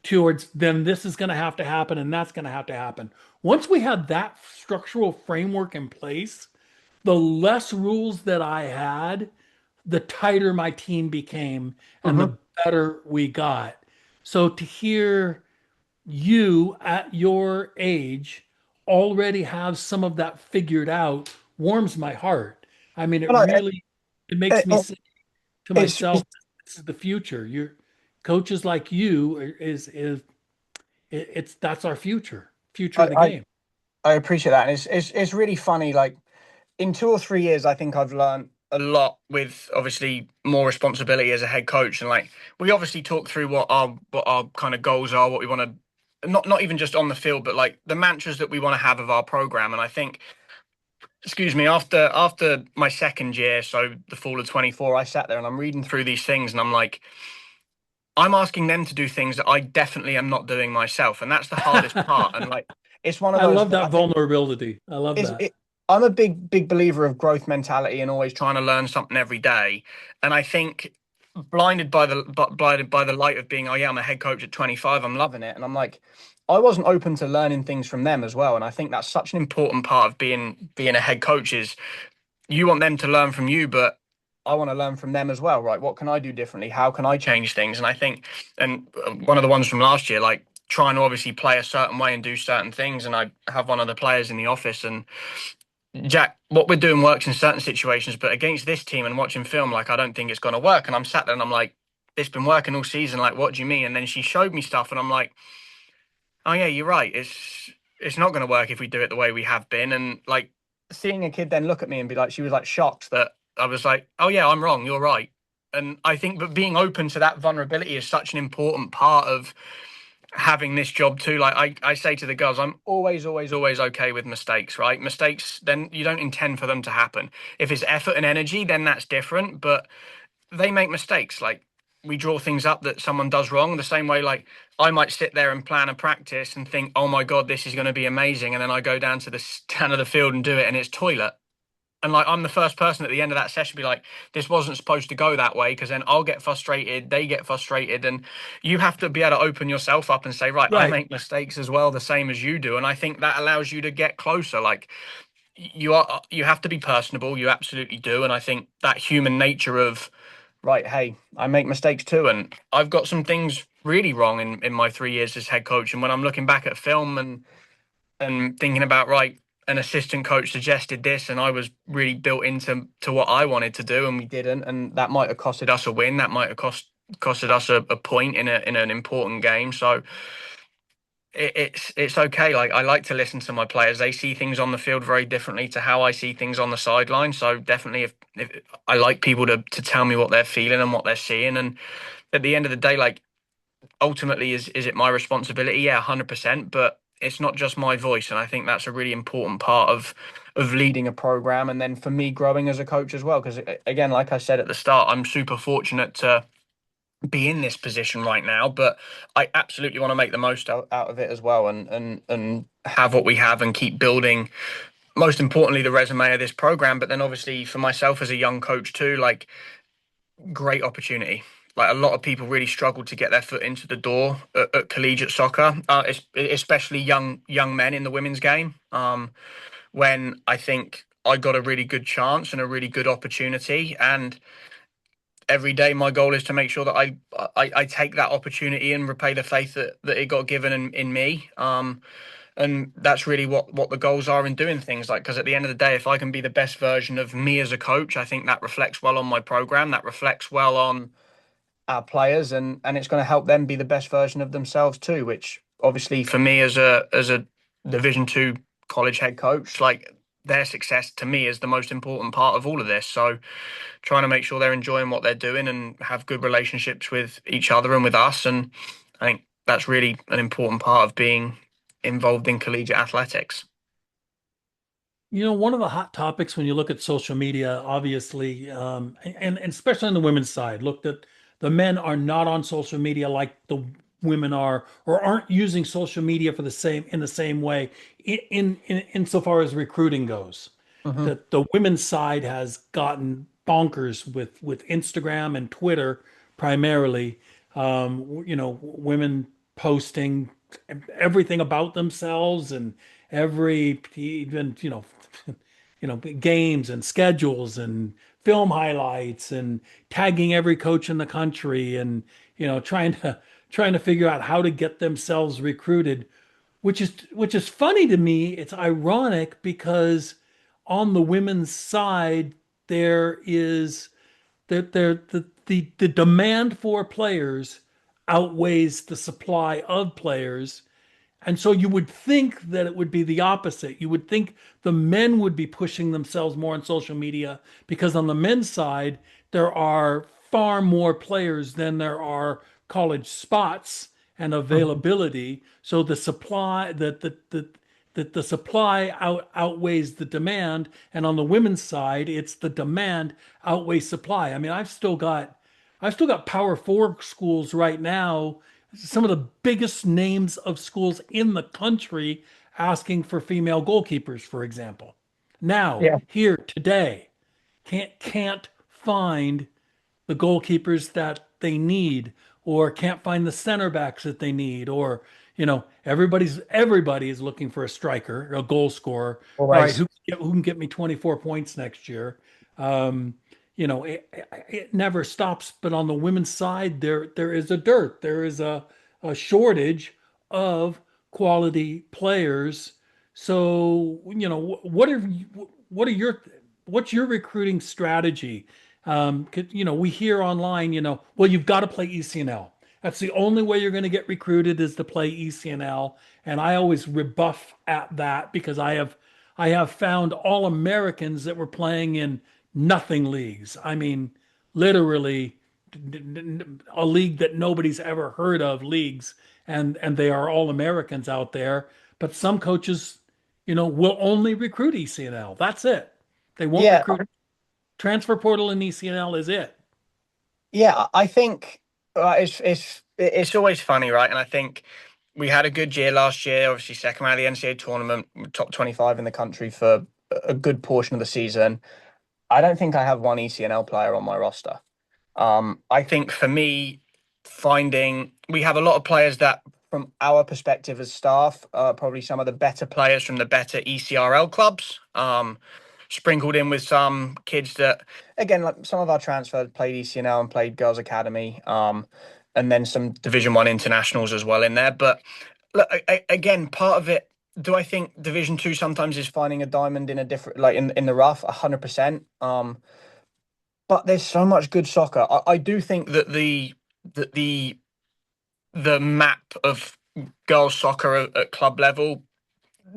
towards, then this is going to happen and that's going to have to happen. Once we had that structural framework in place, the less rules that I had, the tighter my team became and Hmm. the better we got. So to hear you at your age already have some of that figured out warms my heart. I mean, Well, it makes it, me it, say to it's myself, this is the future. Your coaches like you it's that's our future of the I, game. I appreciate that, and it's really funny. Like in 2 or 3 years, I think I've learned a lot with obviously more responsibility as a head coach, and like we obviously talk through what our kind of goals are, what we want to, not even just on the field, but like the mantras that we want to have of our program. And I think, excuse me, after my second year, so the fall of 24, I sat there and I'm reading through these things, and I'm like, I'm asking them to do things that I definitely am not doing myself, and that's the hardest part. And like, it's one of I those love that I that think vulnerability. I love is that. it. I'm a big believer of growth mentality and always trying to learn something every day. And I think blinded by the light of being, oh yeah, I'm a head coach at 25, I'm loving it, and I'm like, I wasn't open to learning things from them as well. And I think that's such an important part of being a head coach is you want them to learn from you, but I want to learn from them as well, right? What can I do differently? How can I change things? And I think, and one of the ones from last year, like trying to obviously play a certain way and do certain things. And I have one of the players in the office, and Jack, what we're doing works in certain situations, but against this team and watching film, like I don't think it's going to work. And I'm sat there and I'm like, it's been working all season. Like, what do you mean? And then she showed me stuff, and I'm like, oh yeah, you're right. It's not going to work if we do it the way we have been. And like seeing a kid then look at me and be like, she was like shocked that I was like, oh yeah, I'm wrong. You're right. And I think, but being open to that vulnerability is such an important part of having this job too. Like I say to the girls, I'm always okay with mistakes, right? Mistakes, then you don't intend for them to happen. If it's effort and energy, then that's different. But they make mistakes. Like we draw things up that someone does wrong. The same way, like I might sit there and plan a practice and think, oh my God, this is going to be amazing. And then I go down to the stand of the field and do it, and it's toilet. And like I'm the first person at the end of that session be like, this wasn't supposed to go that way, because then I'll get frustrated, they get frustrated, and you have to be able to open yourself up and say, right, I Right. make mistakes as well, the same as you do. And I think that allows you to get closer. Like you have to be personable, you absolutely do. And I think that human nature of, right, hey, I make mistakes too, and I've got some things really wrong in my 3 years as head coach. And when I'm looking back at film and thinking about, right, an assistant coach suggested this, and I was really built into what I wanted to do, and we didn't, and that might have costed us a win. That might have costed us a point in an important game. So it's okay. Like I like to listen to my players. They see things on the field very differently to how I see things on the sideline. So definitely, if I like people to tell me what they're feeling and what they're seeing, and at the end of the day, like ultimately, is it my responsibility? Yeah, 100%. But it's not just my voice, and I think that's a really important part of leading a program, and then for me growing as a coach as well. Because again, like I said at the start, I'm super fortunate to be in this position right now, but I absolutely want to make the most out of it as well, and have what we have and keep building. Most importantly, the resume of this program, but then obviously for myself as a young coach too, like great opportunity. Like a lot of people really struggle to get their foot into the door at collegiate soccer, especially young men in the women's game. When I think I got a really good chance and a really good opportunity, and every day my goal is to make sure that I take that opportunity and repay the faith that it got given in me. And that's really what the goals are in doing things, like, because at the end of the day, if I can be the best version of me as a coach, I think that reflects well on my program, that reflects well on our players, and it's going to help them be the best version of themselves too, which obviously for me as a Division II college head coach, like their success to me is the most important part of all of this. So trying to make sure they're enjoying what they're doing and have good relationships with each other and with us, and I think that's really an important part of being involved in collegiate athletics. One of the hot topics when you look at social media, obviously, and especially on the women's side, look that the men are not on social media like the women are, or aren't using social media for the same way insofar as recruiting goes. Hmm. That the women's side has gotten bonkers with Instagram and Twitter primarily. Women posting everything about themselves and every even games and schedules and film highlights and tagging every coach in the country and trying to figure out how to get themselves recruited, which is funny to me. It's ironic because on the women's side there is the demand for players outweighs the supply of players. And so you would think that it would be the opposite. You would think the men would be pushing themselves more on social media because on the men's side, there are far more players than there are college spots and Mhm. availability. So the supply that the supply outweighs the demand. And on the women's side, it's the demand outweighs supply. I mean, I've still got Power Four schools right now, some of the biggest names of schools in the country asking for female goalkeepers, for example. Now, Yeah. here today, can't find the goalkeepers that they need, or can't find the center backs that they need, or everybody is looking for a striker, a goal scorer. All right, Always. who can get me 24 points next year? Um, it never stops. But on the women's side, there is a dearth. There is a shortage of quality players. So, what's your recruiting strategy? We hear online, well, you've got to play ECNL. That's the only way you're going to get recruited is to play ECNL. And I always rebuff at that because I have found all Americans that were playing in nothing leagues. I mean, literally a league that nobody's ever heard of leagues, and they are all Americans out there. But some coaches, will only recruit ECNL. That's it. They won't Yeah. recruit. Transfer portal and ECNL is it. Yeah, I think it's always funny, right? And I think we had a good year last year. Obviously, second round of the NCAA tournament, top 25 in the country for a good portion of the season. I don't think I have one ECNL player on my roster. I think for me, finding we have a lot of players that, from our perspective as staff, are probably some of the better players from the better ECRL clubs. Sprinkled in with some kids that, again, like some of our transfers played ECNL and played Girls Academy, and then some Division One internationals as well in there. But look, again, part of it. Do I think Division Two sometimes is finding a diamond in a different, like in the rough? 100%. But there's so much good soccer. I do think that that the map of girls soccer at club level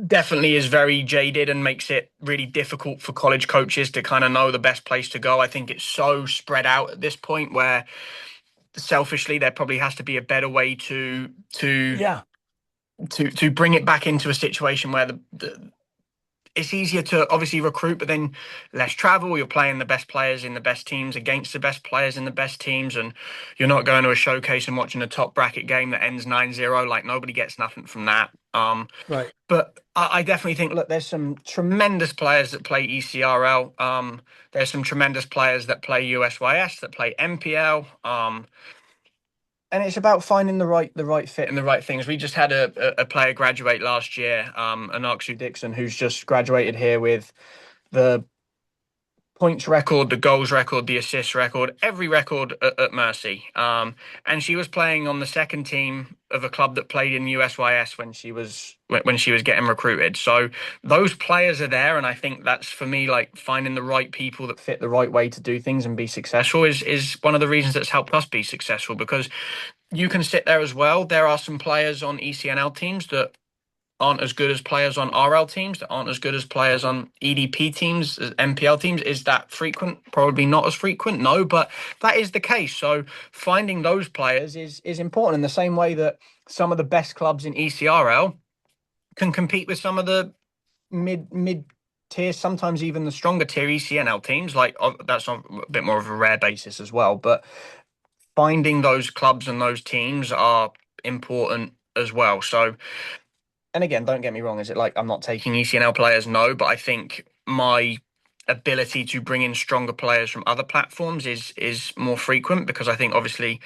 definitely is very jaded and makes it really difficult for college coaches to kind of know the best place to go. I think it's so spread out at this point where selfishly there probably has to be a better way Yeah, to bring it back into a situation where it's easier to obviously recruit, but then less travel. You're playing the best players in the best teams against the best players in the best teams, and you're not going to a showcase and watching a top bracket game that ends 9-0. Like, nobody gets nothing from that. right. But I definitely think, look, there's some tremendous players that play ECRL. There's some tremendous players that play USYS, that play MPL. And it's about finding the right fit and the right things. We just had a player graduate last year, Anaksu Dixon, who's just graduated here with the points record, the goals record, the assist record, every record at Mercy. And she was playing on the second team of a club that played in USYS when she was getting recruited. So those players are there, and I think that's, for me, like finding the right people that fit the right way to do things and be successful is one of the reasons that's helped us be successful, because you can sit there as well. There are some players on ECNL teams that aren't as good as players on RL teams, that aren't as good as players on EDP teams, as MPL teams. Is that frequent? Probably not as frequent, no, but that is the case. So finding those players is important, in the same way that some of the best clubs in ECRL can compete with some of the mid tier, sometimes even the stronger tier ECNL teams. Like, that's on a bit more of a rare basis as well, but finding those clubs and those teams are important as well. So, and again, don't get me wrong, is it like I'm not taking ECNL players? No, but I think my ability to bring in stronger players from other platforms is more frequent, because I think obviously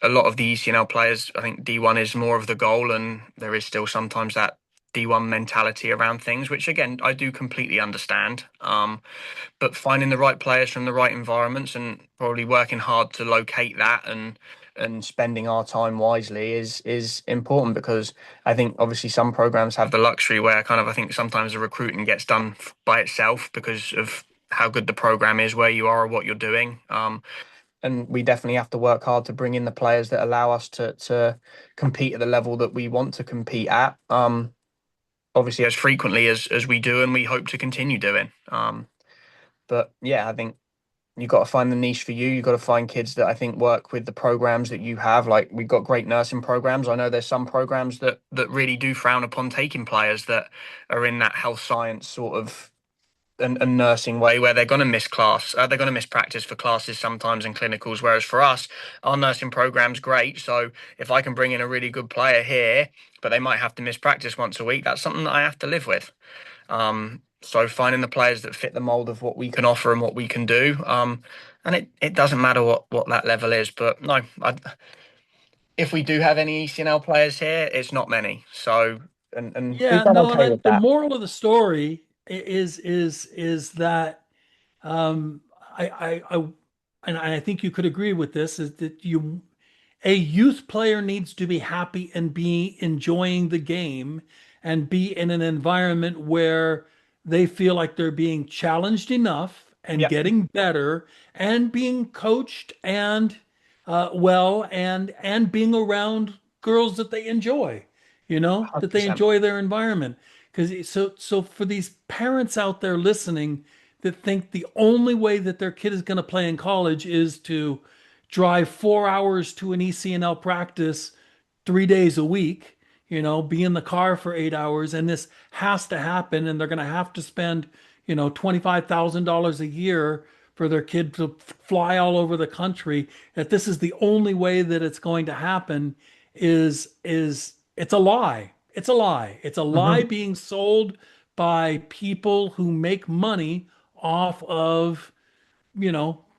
a lot of the ECNL players, I think D1 is more of the goal, and there is still sometimes that D1 mentality around things, which again I do completely understand. But finding the right players from the right environments and probably working hard to locate that, and and spending our time wisely is important, because I think obviously some programs have the luxury where kind of I think sometimes the recruiting gets done by itself because of how good the program is where you are or what you're doing. And we definitely have to work hard to bring in the players that allow us to compete at the level that we want to compete at. Obviously as frequently as we do, and we hope to continue doing. But yeah, I think you got to find the niche for you. You got to find kids that I think work with the programs that you have. Like we've got great nursing programs. I know there's some programs that really do frown upon taking players that are in that health science sort of a nursing way, where they're going to miss class, they're going to miss practice for classes sometimes in clinicals. Whereas for us, our nursing program's great. So if I can bring in a really good player here, but they might have to miss practice once a week, that's something that I have to live with. So finding the players that fit the mold of what we can offer and what we can do. And it doesn't matter what that level is, but no, if we do have any ECNL players here, it's not many. So and we've Yeah, done no, and okay with the that. moral of the story is that um, I and I think you could agree with this is that a youth player needs to be happy and be enjoying the game and be in an environment where they feel like they're being challenged enough and Yeah, getting better and being coached and and being around girls that they enjoy, that they 100%. enjoy their environment. Because so for these parents out there listening that think the only way that their kid is going to play in college is to drive 4 hours to an ECNL practice 3 days a week, be in the car for 8 hours, and this has to happen, and they're going to have to spend, $25,000 a year for their kid to fly all over the country, that this is the only way that it's going to happen is it's a lie. It's a lie. It's a lie Hmm. being sold by people who make money off of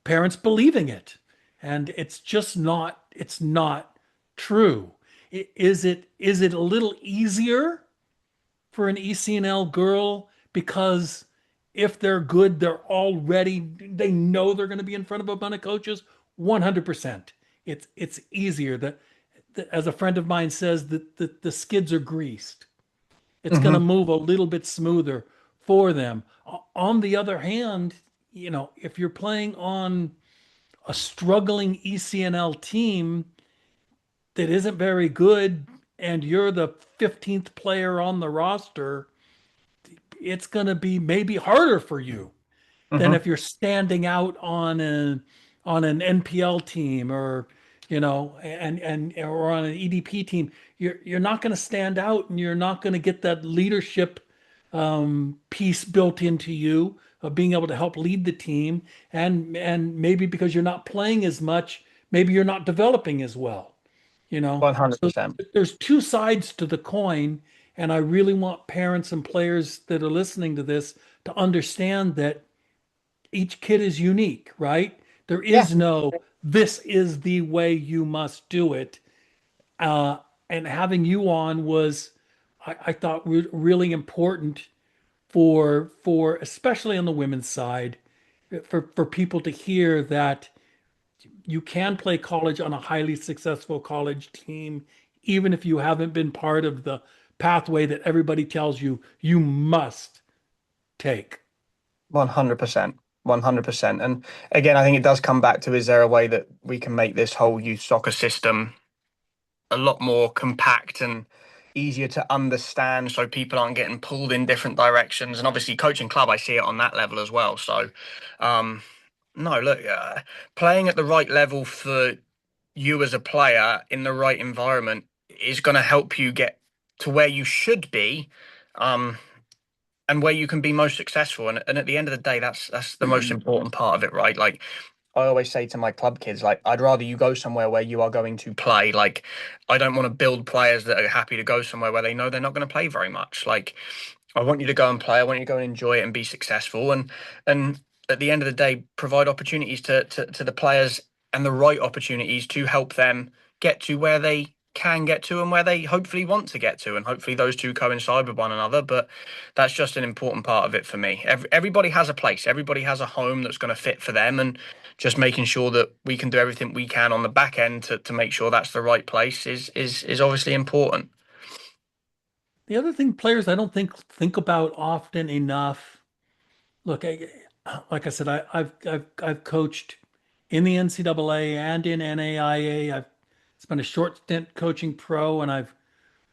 parents believing it. And it's not true. Is it a little easier for an ECNL girl because if they're good, they know they're going to be in front of a bunch of coaches? 100%. It's easier. As a friend of mine says, that the skids are greased. It's going to Hmm. move a little bit smoother for them. On the other hand, if you're playing on a struggling ECNL team that isn't very good and you're the 15th player on the roster, it's going to be maybe harder for you than Hmm. if you're standing out on an NPL team or and or on an EDP team. You're not going to stand out and you're not going to get that leadership piece built into you of being able to help lead the team, and maybe because you're not playing as much, maybe you're not developing as well. So 100%. there's two sides to the coin, and I really want parents and players that are listening to this to understand that each kid is unique, right? There Yeah, is no, this is the way you must do it. Uh, and having you on was, I thought, really important for especially on the women's side, for people to hear that you can play college on a highly successful college team, even if you haven't been part of the pathway that everybody tells you you must take. 100%. 100%. And again, I think it does come back to, is there a way that we can make this whole youth soccer system a lot more compact and easier to understand, so people aren't getting pulled in different directions? And obviously coaching club, I see it on that level as well. So um no, look, playing at the right level for you as a player in the right environment is going to help you get to where you should be, um and where you can be most successful. And at the end of the day, that's the most important part of it, right? Like I always say to my club kids, like, I'd rather you go somewhere where you are going to play. Like, I don't want to build players that are happy to go somewhere where they know they're not going to play very much. Like, I want you to go and play. I want you to go and enjoy it and be successful. And at the end of the day, provide opportunities to the players, and the right opportunities to help them get to where they can get to and where they hopefully want to get to, and hopefully those two coincide with one another. But that's just an important part of it for me. Everybody has a place, everybody has a home that's going to fit for them, and just making sure that we can do everything we can on the back end to make sure that's the right place is obviously important. The other thing players I don't think about often enough. Look, like I said, I've coached in the NCAA and in NAIA. I've spent a short stint coaching pro, and I've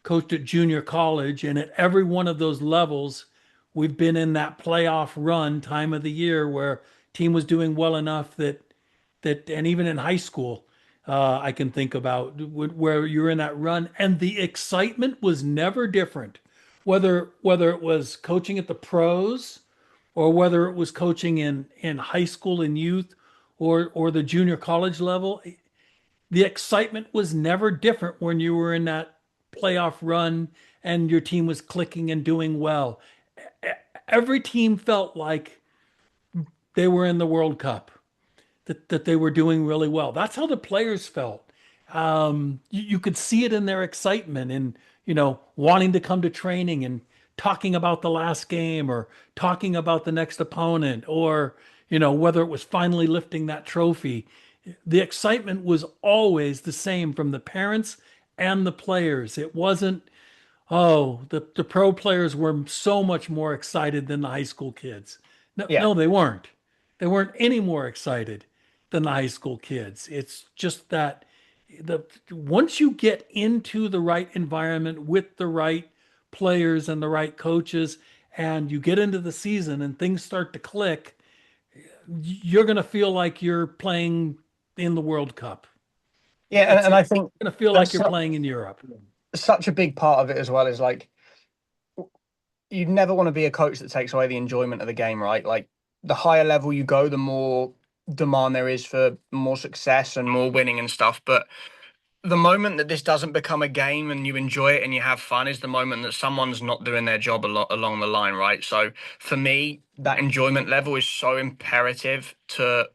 coached at junior college. And at every one of those levels, we've been in that playoff run time of the year where team was doing well enough and even in high school, I can think about where you're in that run, and the excitement was never different, whether it was coaching at the pros or whether it was coaching in high school and youth or the junior college level. The excitement was never different when you were in that playoff run and your team was clicking and doing well. Every team felt like they were in the World Cup, that they were doing really well. That's how the players felt. You could see it in their excitement and, wanting to come to training and talking about the last game or talking about the next opponent or, whether it was finally lifting that trophy. The excitement was always the same from the parents and the players. It wasn't, oh, the pro players were so much more excited than the high school kids. No, Yeah. no, they weren't. They weren't any more excited than the high school kids. It's just that the once you get into the right environment with the right players and the right coaches, and you get into the season and things start to click, you're going to feel like you're playing in the World Cup. Yeah, and I It's think going to feel like that's you're playing in Europe. such a big part of it as well. Is like you never want to be a coach that takes away the enjoyment of the game, right? Like the higher level you go, the more demand there is for more success and more winning and stuff. But the moment that this doesn't become a game and you enjoy it and you have fun is the moment that someone's not doing their job a lot along the line, right? So for me, that enjoyment level is so imperative to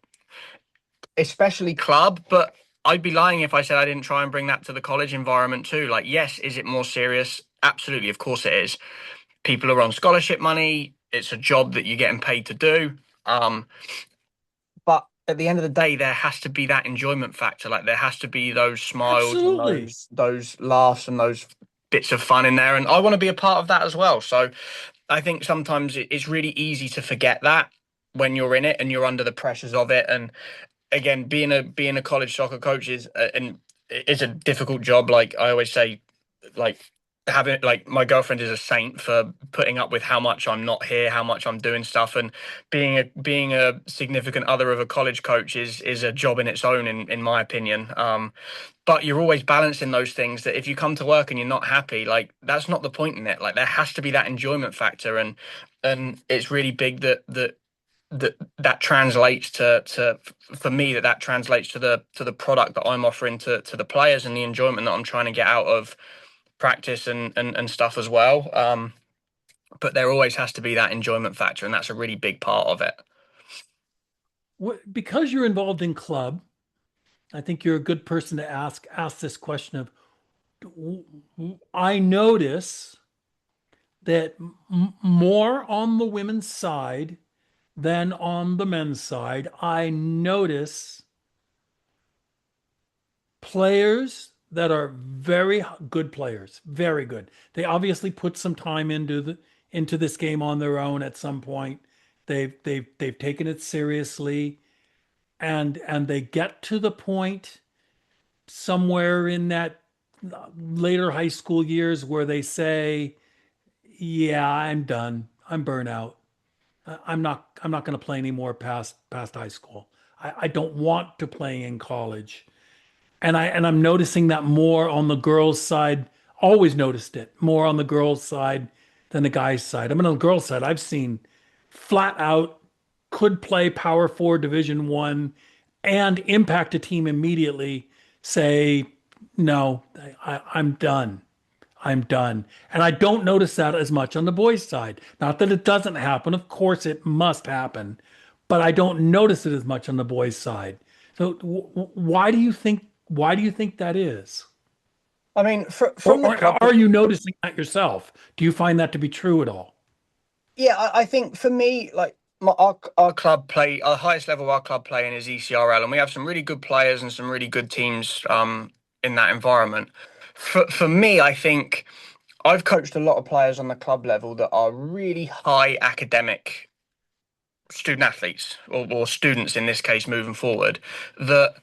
especially club, but I'd be lying if I said I didn't try and bring that to the college environment too. Like, yes, is it more serious? Absolutely, of course it is. People are on scholarship money. It's a job that you're getting paid to do. But at the end of the day, there has to be that enjoyment factor. Like there has to be those smiles and Absolutely. those laughs and those bits of fun in there. And I want to be a part of that as well. So I think sometimes it's really easy to forget that when you're in it and you're under the pressures of it. And again, being a college soccer coach is a difficult job. Like I always say, like having like my girlfriend is a saint for putting up with how much I'm not here, how much I'm doing stuff, and being a significant other of a college coach is a job in its own, in my opinion. But you're always balancing those things. That if you come to work and you're not happy, like that's not the point in it. Like there has to be that enjoyment factor, and it's really big that translates to for me that translates to the product that I'm offering to the players and the enjoyment that I'm trying to get out of practice and stuff as well. But there always has to be that enjoyment factor, and that's a really big part of it. Because you're involved in club, I think you're a good person to ask this question of I notice that more on the women's side than on the men's side. I notice players that are very good players, very good. They obviously put some time into this game on their own at some point. They've taken it seriously and they get to the point somewhere in that later high school years where they say, "Yeah, I'm done. I'm burnt out. I'm not going to play anymore past high school. I don't want to play in college." And I'm noticing that more on the girls' side. Always noticed it more on the girls' side than the guys' side. I mean, on the girls' side, I've seen flat out could play Power Four Division One and impact a team immediately. Say, no, I'm done. I'm done. And I don't notice that as much on the boys' side. Not that it doesn't happen. Of course, it must happen, but I don't notice it as much on the boys' side. So why do you think that is? I mean, Or, from the club. or are you noticing that yourself? Do you find that to be true at all? Yeah, I think for me, like our club play, our highest level of our club playing is ECRL, and we have some really good players and some really good teams in that environment. For me, I think I've coached a lot of players on the club level that are really high academic student athletes, or students in this case, moving forward, that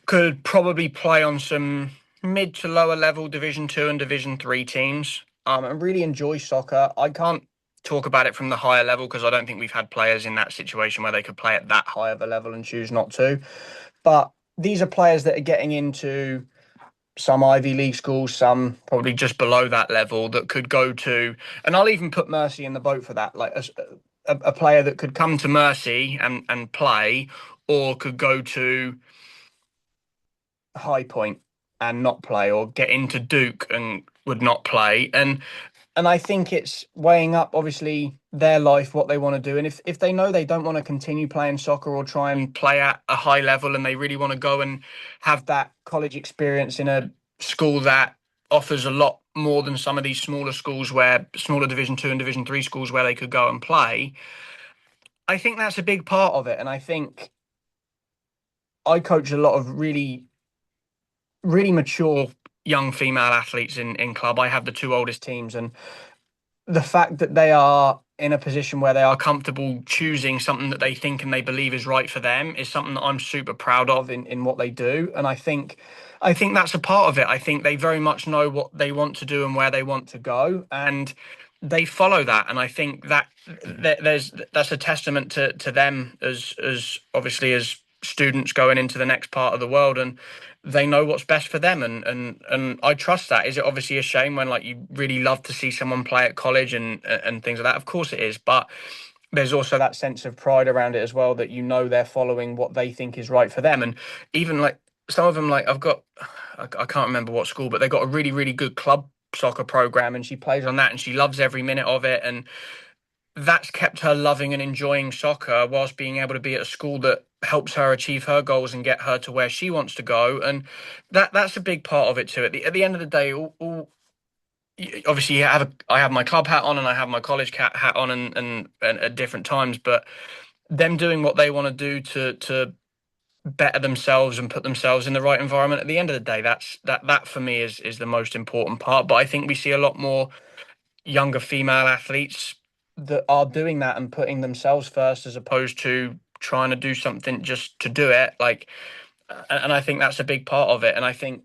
could probably play on some mid to lower level Division II and Division III teams. And really enjoy soccer. I can't talk about it from the higher level because I don't think we've had players in that situation where they could play at that high of a level and choose not to. But these are players that are getting into some Ivy League schools, some probably just below that level that could go to, and I'll even put Mercy in the boat for that, like a player that could come to Mercy and play, or could go to High Point and not play, or get into Duke and would not play. And I think it's weighing up obviously their life, what they want to do. And if they know they don't want to continue playing soccer or try and play at a high level and they really want to go and have that college experience in a school that offers a lot more than some of these smaller schools, where smaller Division II and Division III schools where they could go and play, I think that's a big part of it. And I think I coach a lot of really mature young female athletes in club. I have the two oldest teams, and the fact that they are in a position where they are comfortable choosing something that they think and they believe is right for them is something that I'm super proud of in what they do. And I think that's a part of it. I think they very much know what they want to do and where they want to go, and they follow that. And I think that that's a testament to them as obviously as students going into the next part of the world, and they know what's best for them, and I trust that. Is it obviously a shame when, like, you really love to see someone play at college and things like that? Of course it is, but there's also that sense of pride around it as well, that they're following what they think is right for them. And even like some of them, like I can't remember what school, but they got a really good club soccer program, and she plays on that and she loves every minute of it, and that's kept her loving and enjoying soccer whilst being able to be at a school that helps her achieve her goals and get her to where she wants to go. And that's a big part of it too. At the end of the day, obviously I have my club hat on and I have my college hat on, and at different times, but them doing what they want to do to better themselves and put themselves in the right environment, at the end of the day, that for me is the most important part. But I think we see a lot more younger female athletes that are doing that and putting themselves first, as opposed to trying to do something just to do it. Like, and I think that's a big part of it. And I think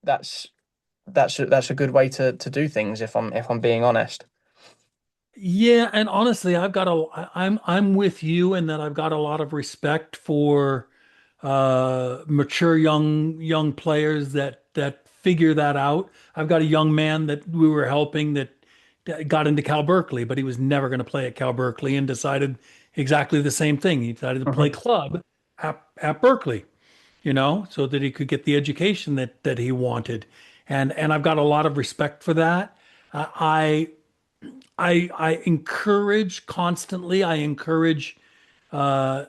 that's that's a good way to do things, if I'm being honest. Yeah, and honestly, I'm with you in that I've got a lot of respect for mature young players that figure that out. I've got a young man that we were helping that got into Cal Berkeley, but he was never going to play at Cal Berkeley and decided exactly the same thing. He decided to play Mhm. club at Berkeley, so that he could get the education that he wanted. And I've got a lot of respect for that. I I encourage constantly. I encourage uh,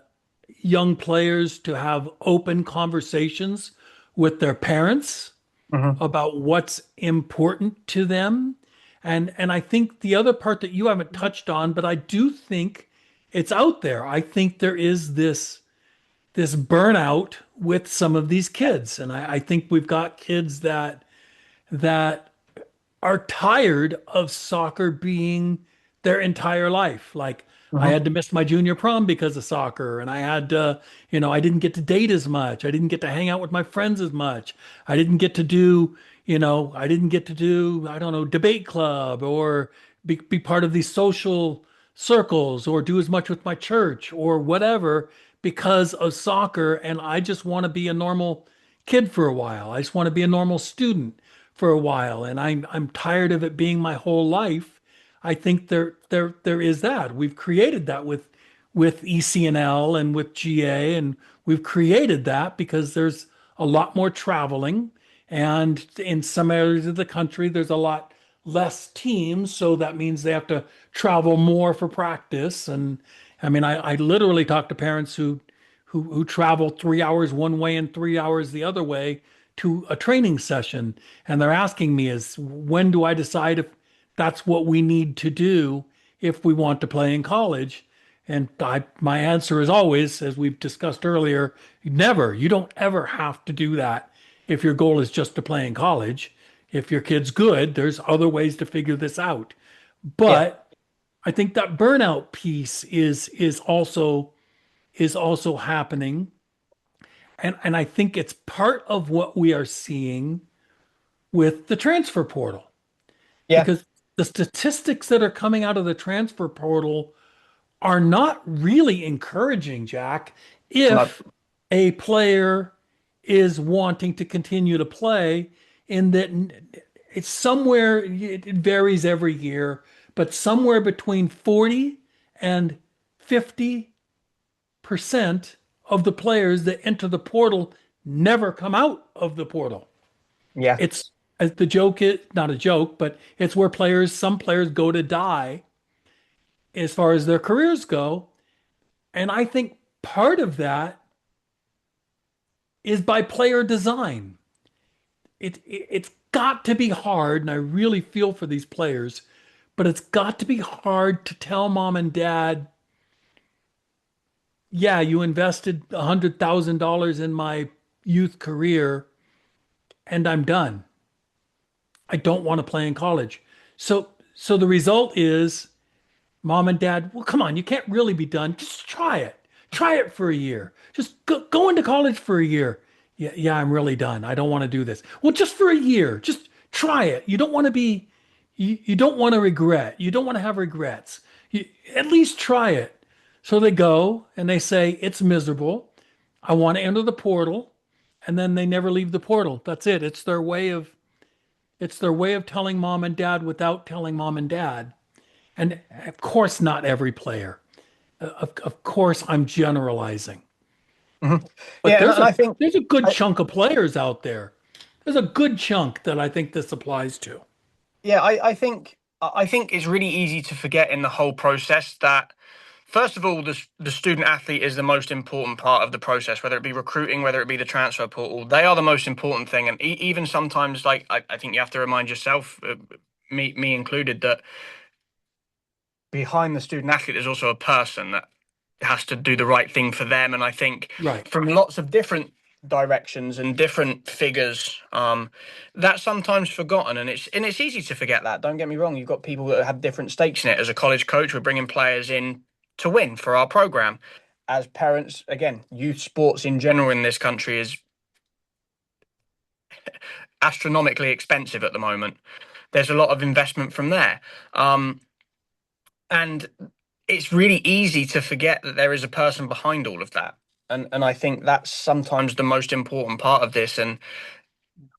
young players to have open conversations with their parents Mhm. about what's important to them. And I think the other part that you haven't touched on, but I do think it's out there. I think there is this burnout with some of these kids, and I think we've got kids that are tired of soccer being their entire life. Like, I Mhm. had to miss my junior prom because of soccer, and I had I didn't get to date as much. I didn't get to hang out with my friends as much. I didn't get to do, I didn't get to do, I don't know, debate club or be part of these social circles or do as much with my church or whatever because of soccer. And I just want to be a normal kid for a while. I just want to be a normal student for a while, and I'm tired of it being my whole life. I think there is that. We've created that with ECNL and with GA, and we've created that because there's a lot more traveling, and in some areas of the country there's a lot less teams, so that means they have to travel more for practice. And I mean, I literally talk to parents who travel 3 hours one way and 3 hours the other way to a training session and they're asking me is when do I decide if that's what we need to do if we want to play in college? And my answer is always, as we've discussed earlier, never. You don't ever have to do that if your goal is just to play in college. If your kid's good, there's other ways to figure this out. Yeah, But I think that burnout piece is also happening. And I think it's part of what we are seeing with the transfer portal yeah, because the statistics that are coming out of the transfer portal are not really encouraging, Jack. no, If a player is wanting to continue to play, in that it's somewhere, it varies every year, but somewhere between 40 and 50% of the players that enter the portal never come out of the portal. yeah. It's as the joke is not a joke, but it's where some players go to die as far as their careers go. And I think part of that is by player design. It's got to be hard, and I really feel for these players, but it's got to be hard to tell mom and dad, yeah, you invested $100,000 in my youth career, and I'm done. I don't want to play in college. So the result is mom and dad, well, come on, you can't really be done. Just try it. Try it for a year. Just go into college for a year. Yeah, yeah, I'm really done. I don't want to do this. Well, just for a year. Just try it. You don't want to be, you don't want to regret. You don't want to have regrets. At least try it. So they go and they say, it's miserable. I want to enter the portal. And then they never leave the portal. That's it. It's their way of telling mom and dad without telling mom and dad. And of course, not every player. Of course, I'm generalizing, Hmm. but Yeah, there's and I a think, there's a good I, chunk of players out there. There's a good chunk that I think this applies to. yeah, I think it's really easy to forget in the whole process that first of all, the student athlete is the most important part of the process, whether it be recruiting, whether it be the transfer portal. They are the most important thing, and even sometimes, like I think you have to remind yourself, me included, that behind the student athlete, there's also a person that has to do the right thing for them. And I think Right. from lots of different directions and different figures, that's sometimes forgotten, and it's easy to forget that. Don't get me wrong. You've got people that have different stakes in it. As a college coach, we're bringing players in to win for our program. As parents, again, youth sports in general in this country is astronomically expensive at the moment. There's a lot of investment from there. And it's really easy to forget that there is a person behind all of that. And I think that's sometimes the most important part of this. And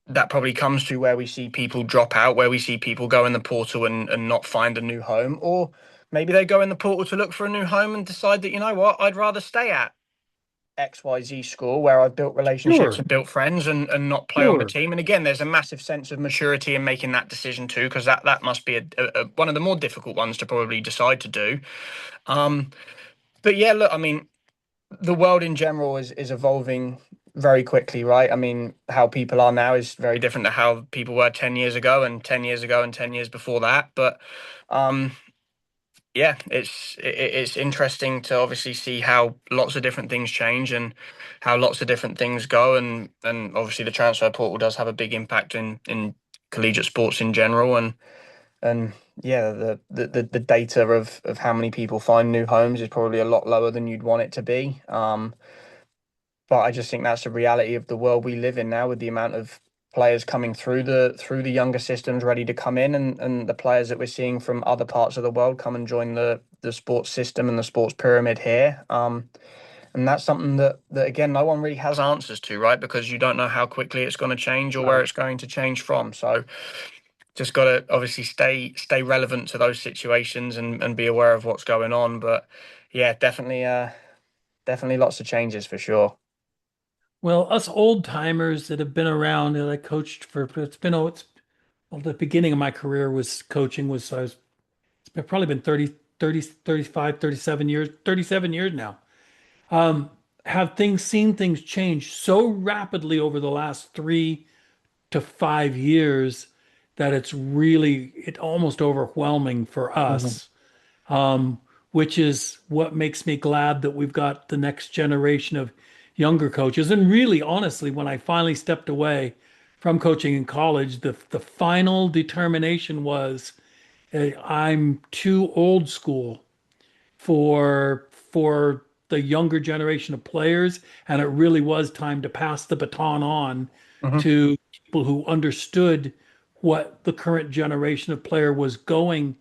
that probably comes to where we see people drop out, where we see people go in the portal and not find a new home. Or maybe they go in the portal to look for a new home and decide that, you know what, I'd rather stay at XYZ school where I've built relationships Sure. and built friends and not play on the Sure. team. And again, there's a massive sense of maturity in making that decision too, because that must be one of the more difficult ones to probably decide to do. Um, but yeah, look, I mean, the world in general is evolving very quickly, right? I mean, how people are now is very different to how people were 10 years ago and 10 years ago and 10 years before that. But um, yeah, it's interesting to obviously see how lots of different things change and how lots of different things go, and obviously the transfer portal does have a big impact in collegiate sports in general, and yeah, the data of how many people find new homes is probably a lot lower than you'd want it to be. But I just think that's the reality of the world we live in now, with the amount of players coming through the younger systems ready to come in, and the players that we're seeing from other parts of the world come and join the sports system and the sports pyramid here. And that's something that again no one really has answers to, right? Because you don't know how quickly it's going to change or where Right. it's going to change from. So just got to obviously stay relevant to those situations and be aware of what's going on. But yeah, definitely lots of changes for sure. Well, us old timers that have been around that I coached for, well, the beginning of my career was coaching was, probably been 30, 30, 35, 37 years, 37 years now. Um, have things seen things change so rapidly over the last 3 to 5 years that it almost overwhelming for Mhm. us. Which is what makes me glad that we've got the next generation of younger coaches. And really, honestly, when I finally stepped away from coaching in college, the final determination was I'm too old school for the younger generation of players, and it really was time to pass the baton on Mhm. to people who understood what the current generation of player was going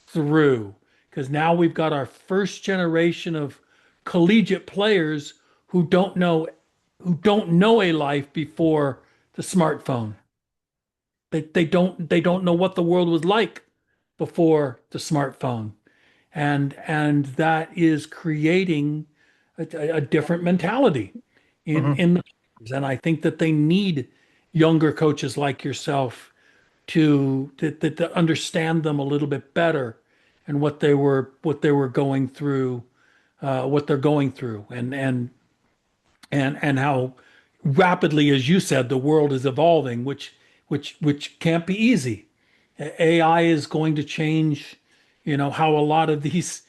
through. Because now we've got our first generation of collegiate players who don't know a life before the smartphone. They don't know what the world was like before the smartphone, and that is creating a different mentality Mhm. in the players. And I think that they need younger coaches like yourself to understand them a little bit better and what they were going through, what they're going through, and how rapidly, as you said, the world is evolving, which can't be easy. AI is going to change, how a lot of these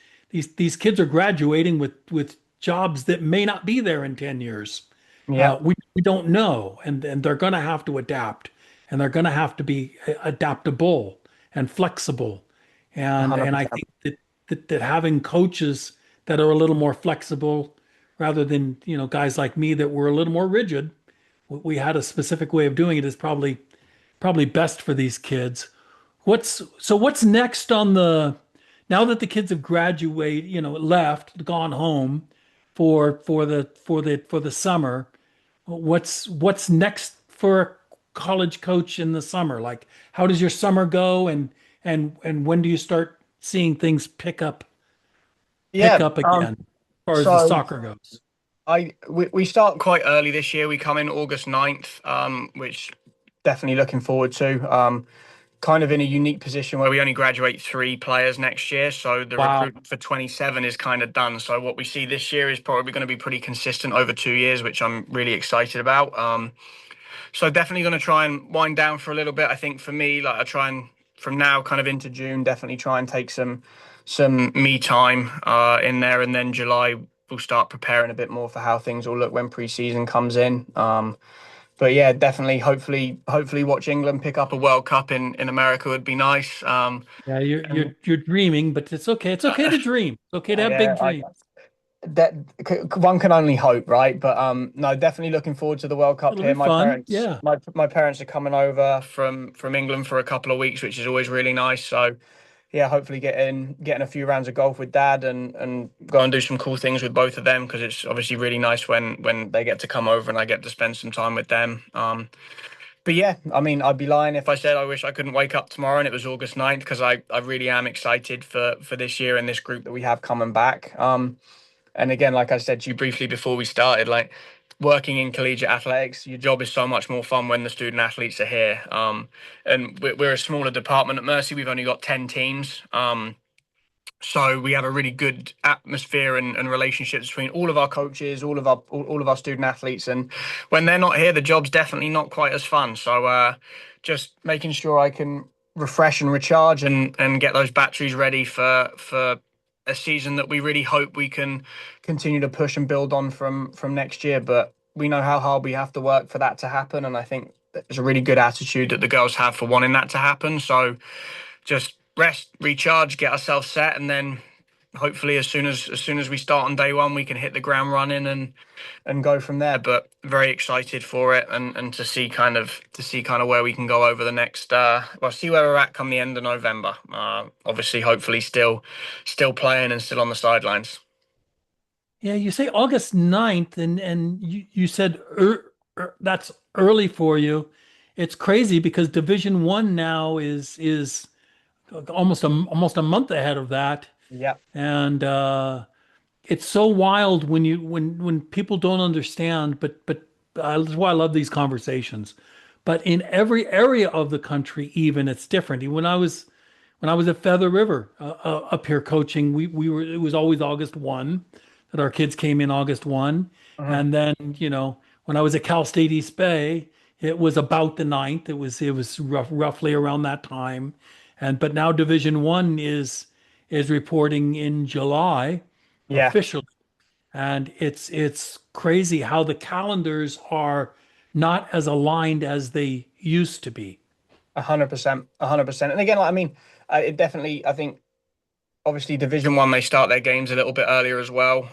kids are graduating with jobs that may not be there in 10 years. Yeah, We don't know, and they're going to have to adapt, and they're going to have to be adaptable and flexible. And I 100%. think that having coaches that are a little more flexible rather than, guys like me that were a little more rigid, we had a specific way of doing it is probably best for these kids. What's next on the now that the kids have graduated, left, gone home for the summer, what's next for a college coach in the summer? Like, how does your summer go, and when do you start seeing things pick Yeah. up again as far as the So soccer goes? we start quite early this year. We come in August 9th, which definitely looking forward to. Kind of in a unique position where we only graduate three players next year, so the Wow. recruitment for 27 is kind of done. So what we see this year is probably going to be pretty consistent over 2 years, which I'm really excited about. So definitely going to try and wind down for a little bit. I think for me, like I try and from now kind of into June, definitely try and take some me time in there, and then July we'll start preparing a bit more for how things will look when pre-season comes in. But yeah, definitely, hopefully, watch England pick up a World Cup in America would be nice. Yeah, you're And you're you're dreaming, but it's okay. It's okay to dream. It's okay to have yeah, big dreams. that one can only hope, right? But no, definitely looking forward to the World Cup It'll here. be My fun. parents, Yeah. my parents are coming over from England for a couple of weeks, which is always really nice. So yeah, hopefully getting a few rounds of golf with dad and go and do some cool things with both of them because it's obviously really nice when they get to come over and I get to spend some time with them. But yeah, I mean, I'd be lying if I said I wish I couldn't wake up tomorrow and it was August 9th because I really am excited for this year and this group that we have coming back. And again, like I said to you briefly before we started, like working in collegiate athletics, your job is so much more fun when the student athletes are here. And we're a smaller department at Mercy. We've only got 10 teams. So we have a really good atmosphere and relationships between all of our coaches, all of our student athletes, and when they're not here, the job's definitely not quite as fun. So just making sure I can refresh and recharge and get those batteries ready for a season that we really hope we can continue to push and build on from next year. But we know how hard we have to work for that to happen, and I think there's a really good attitude that the girls have for wanting that to happen. So just rest, recharge, get ourselves set, and then hopefully as soon as we start on day one, we can hit the ground running and go from there. But very excited for it and to see kind of where we can go over the next see where we're at come the end of November. Obviously, hopefully still playing and still on the sidelines. Yeah, you say August 9th, and you said that's early for you. It's crazy because Division 1 now is almost a month ahead of that. Yeah. And it's so wild when people don't understand, but that's why I love these conversations. But in every area of the country, even it's different. When I was at Feather River up here coaching, we were it was always August 1 that our kids came in August 1. Mhm. And then, when I was at Cal State East Bay, it was about the ninth. It was roughly around that time. But now Division I is reporting in July Yeah, officially. And it's crazy how the calendars are not as aligned as they used to be. 100%, 100%. And again, like, I mean, it definitely, I think, obviously Division 1 may start their games a little bit earlier as well.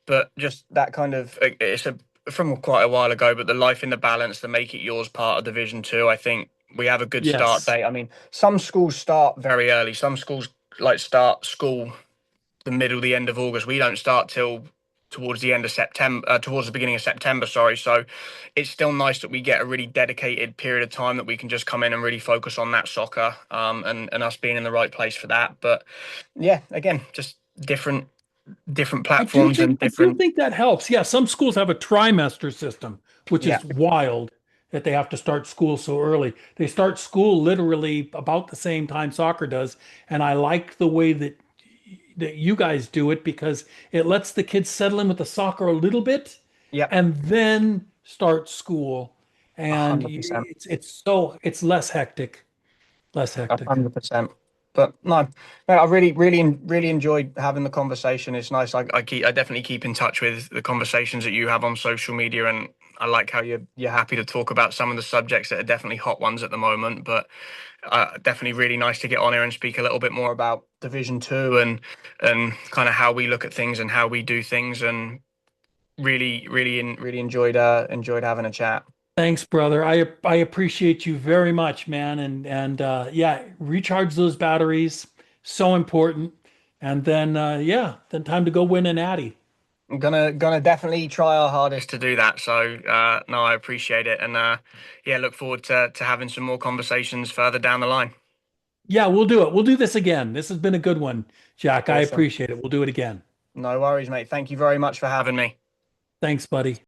But just that kind of it's from quite a while ago. But the life in the balance, the make it yours part of Division 2, I think we have a good start Yes. date. I mean, some schools start very early. Some schools like start school the middle, the end of August. We don't start till towards the end of September, towards the beginning of September. Sorry. So it's still nice that we get a really dedicated period of time that we can just come in and really focus on that soccer, and us being in the right place for that. But yeah, again, just different platforms and I do different. think that helps. Yeah, some schools have a trimester system, which Yeah, is wild that they have to start school so early. They start school literally about the same time soccer does, and I like the way that you guys do it because it lets the kids settle in with the soccer a little bit yeah, and then start school. And 100%, it's less hectic, less hectic. 100%. But no, I really enjoyed having the conversation. It's nice. I definitely keep in touch with the conversations that you have on social media, and I like how you're happy to talk about some of the subjects that are definitely hot ones at the moment. But definitely really nice to get on here and speak a little bit more about Division 2 and kind of how we look at things and how we do things, and really enjoyed having a chat. Thanks, brother. I appreciate you very much, man. And yeah, recharge those batteries. So important. And then then time to go win an Addy. I'm gonna definitely try our hardest to do that. So no, I appreciate it, and yeah, look forward to having some more conversations further down the line. Yeah, we'll do it. We'll do this again. This has been a good one, Jack. I Awesome. appreciate it. We'll do it again. No worries, mate. Thank you very much for having me. Thanks, buddy.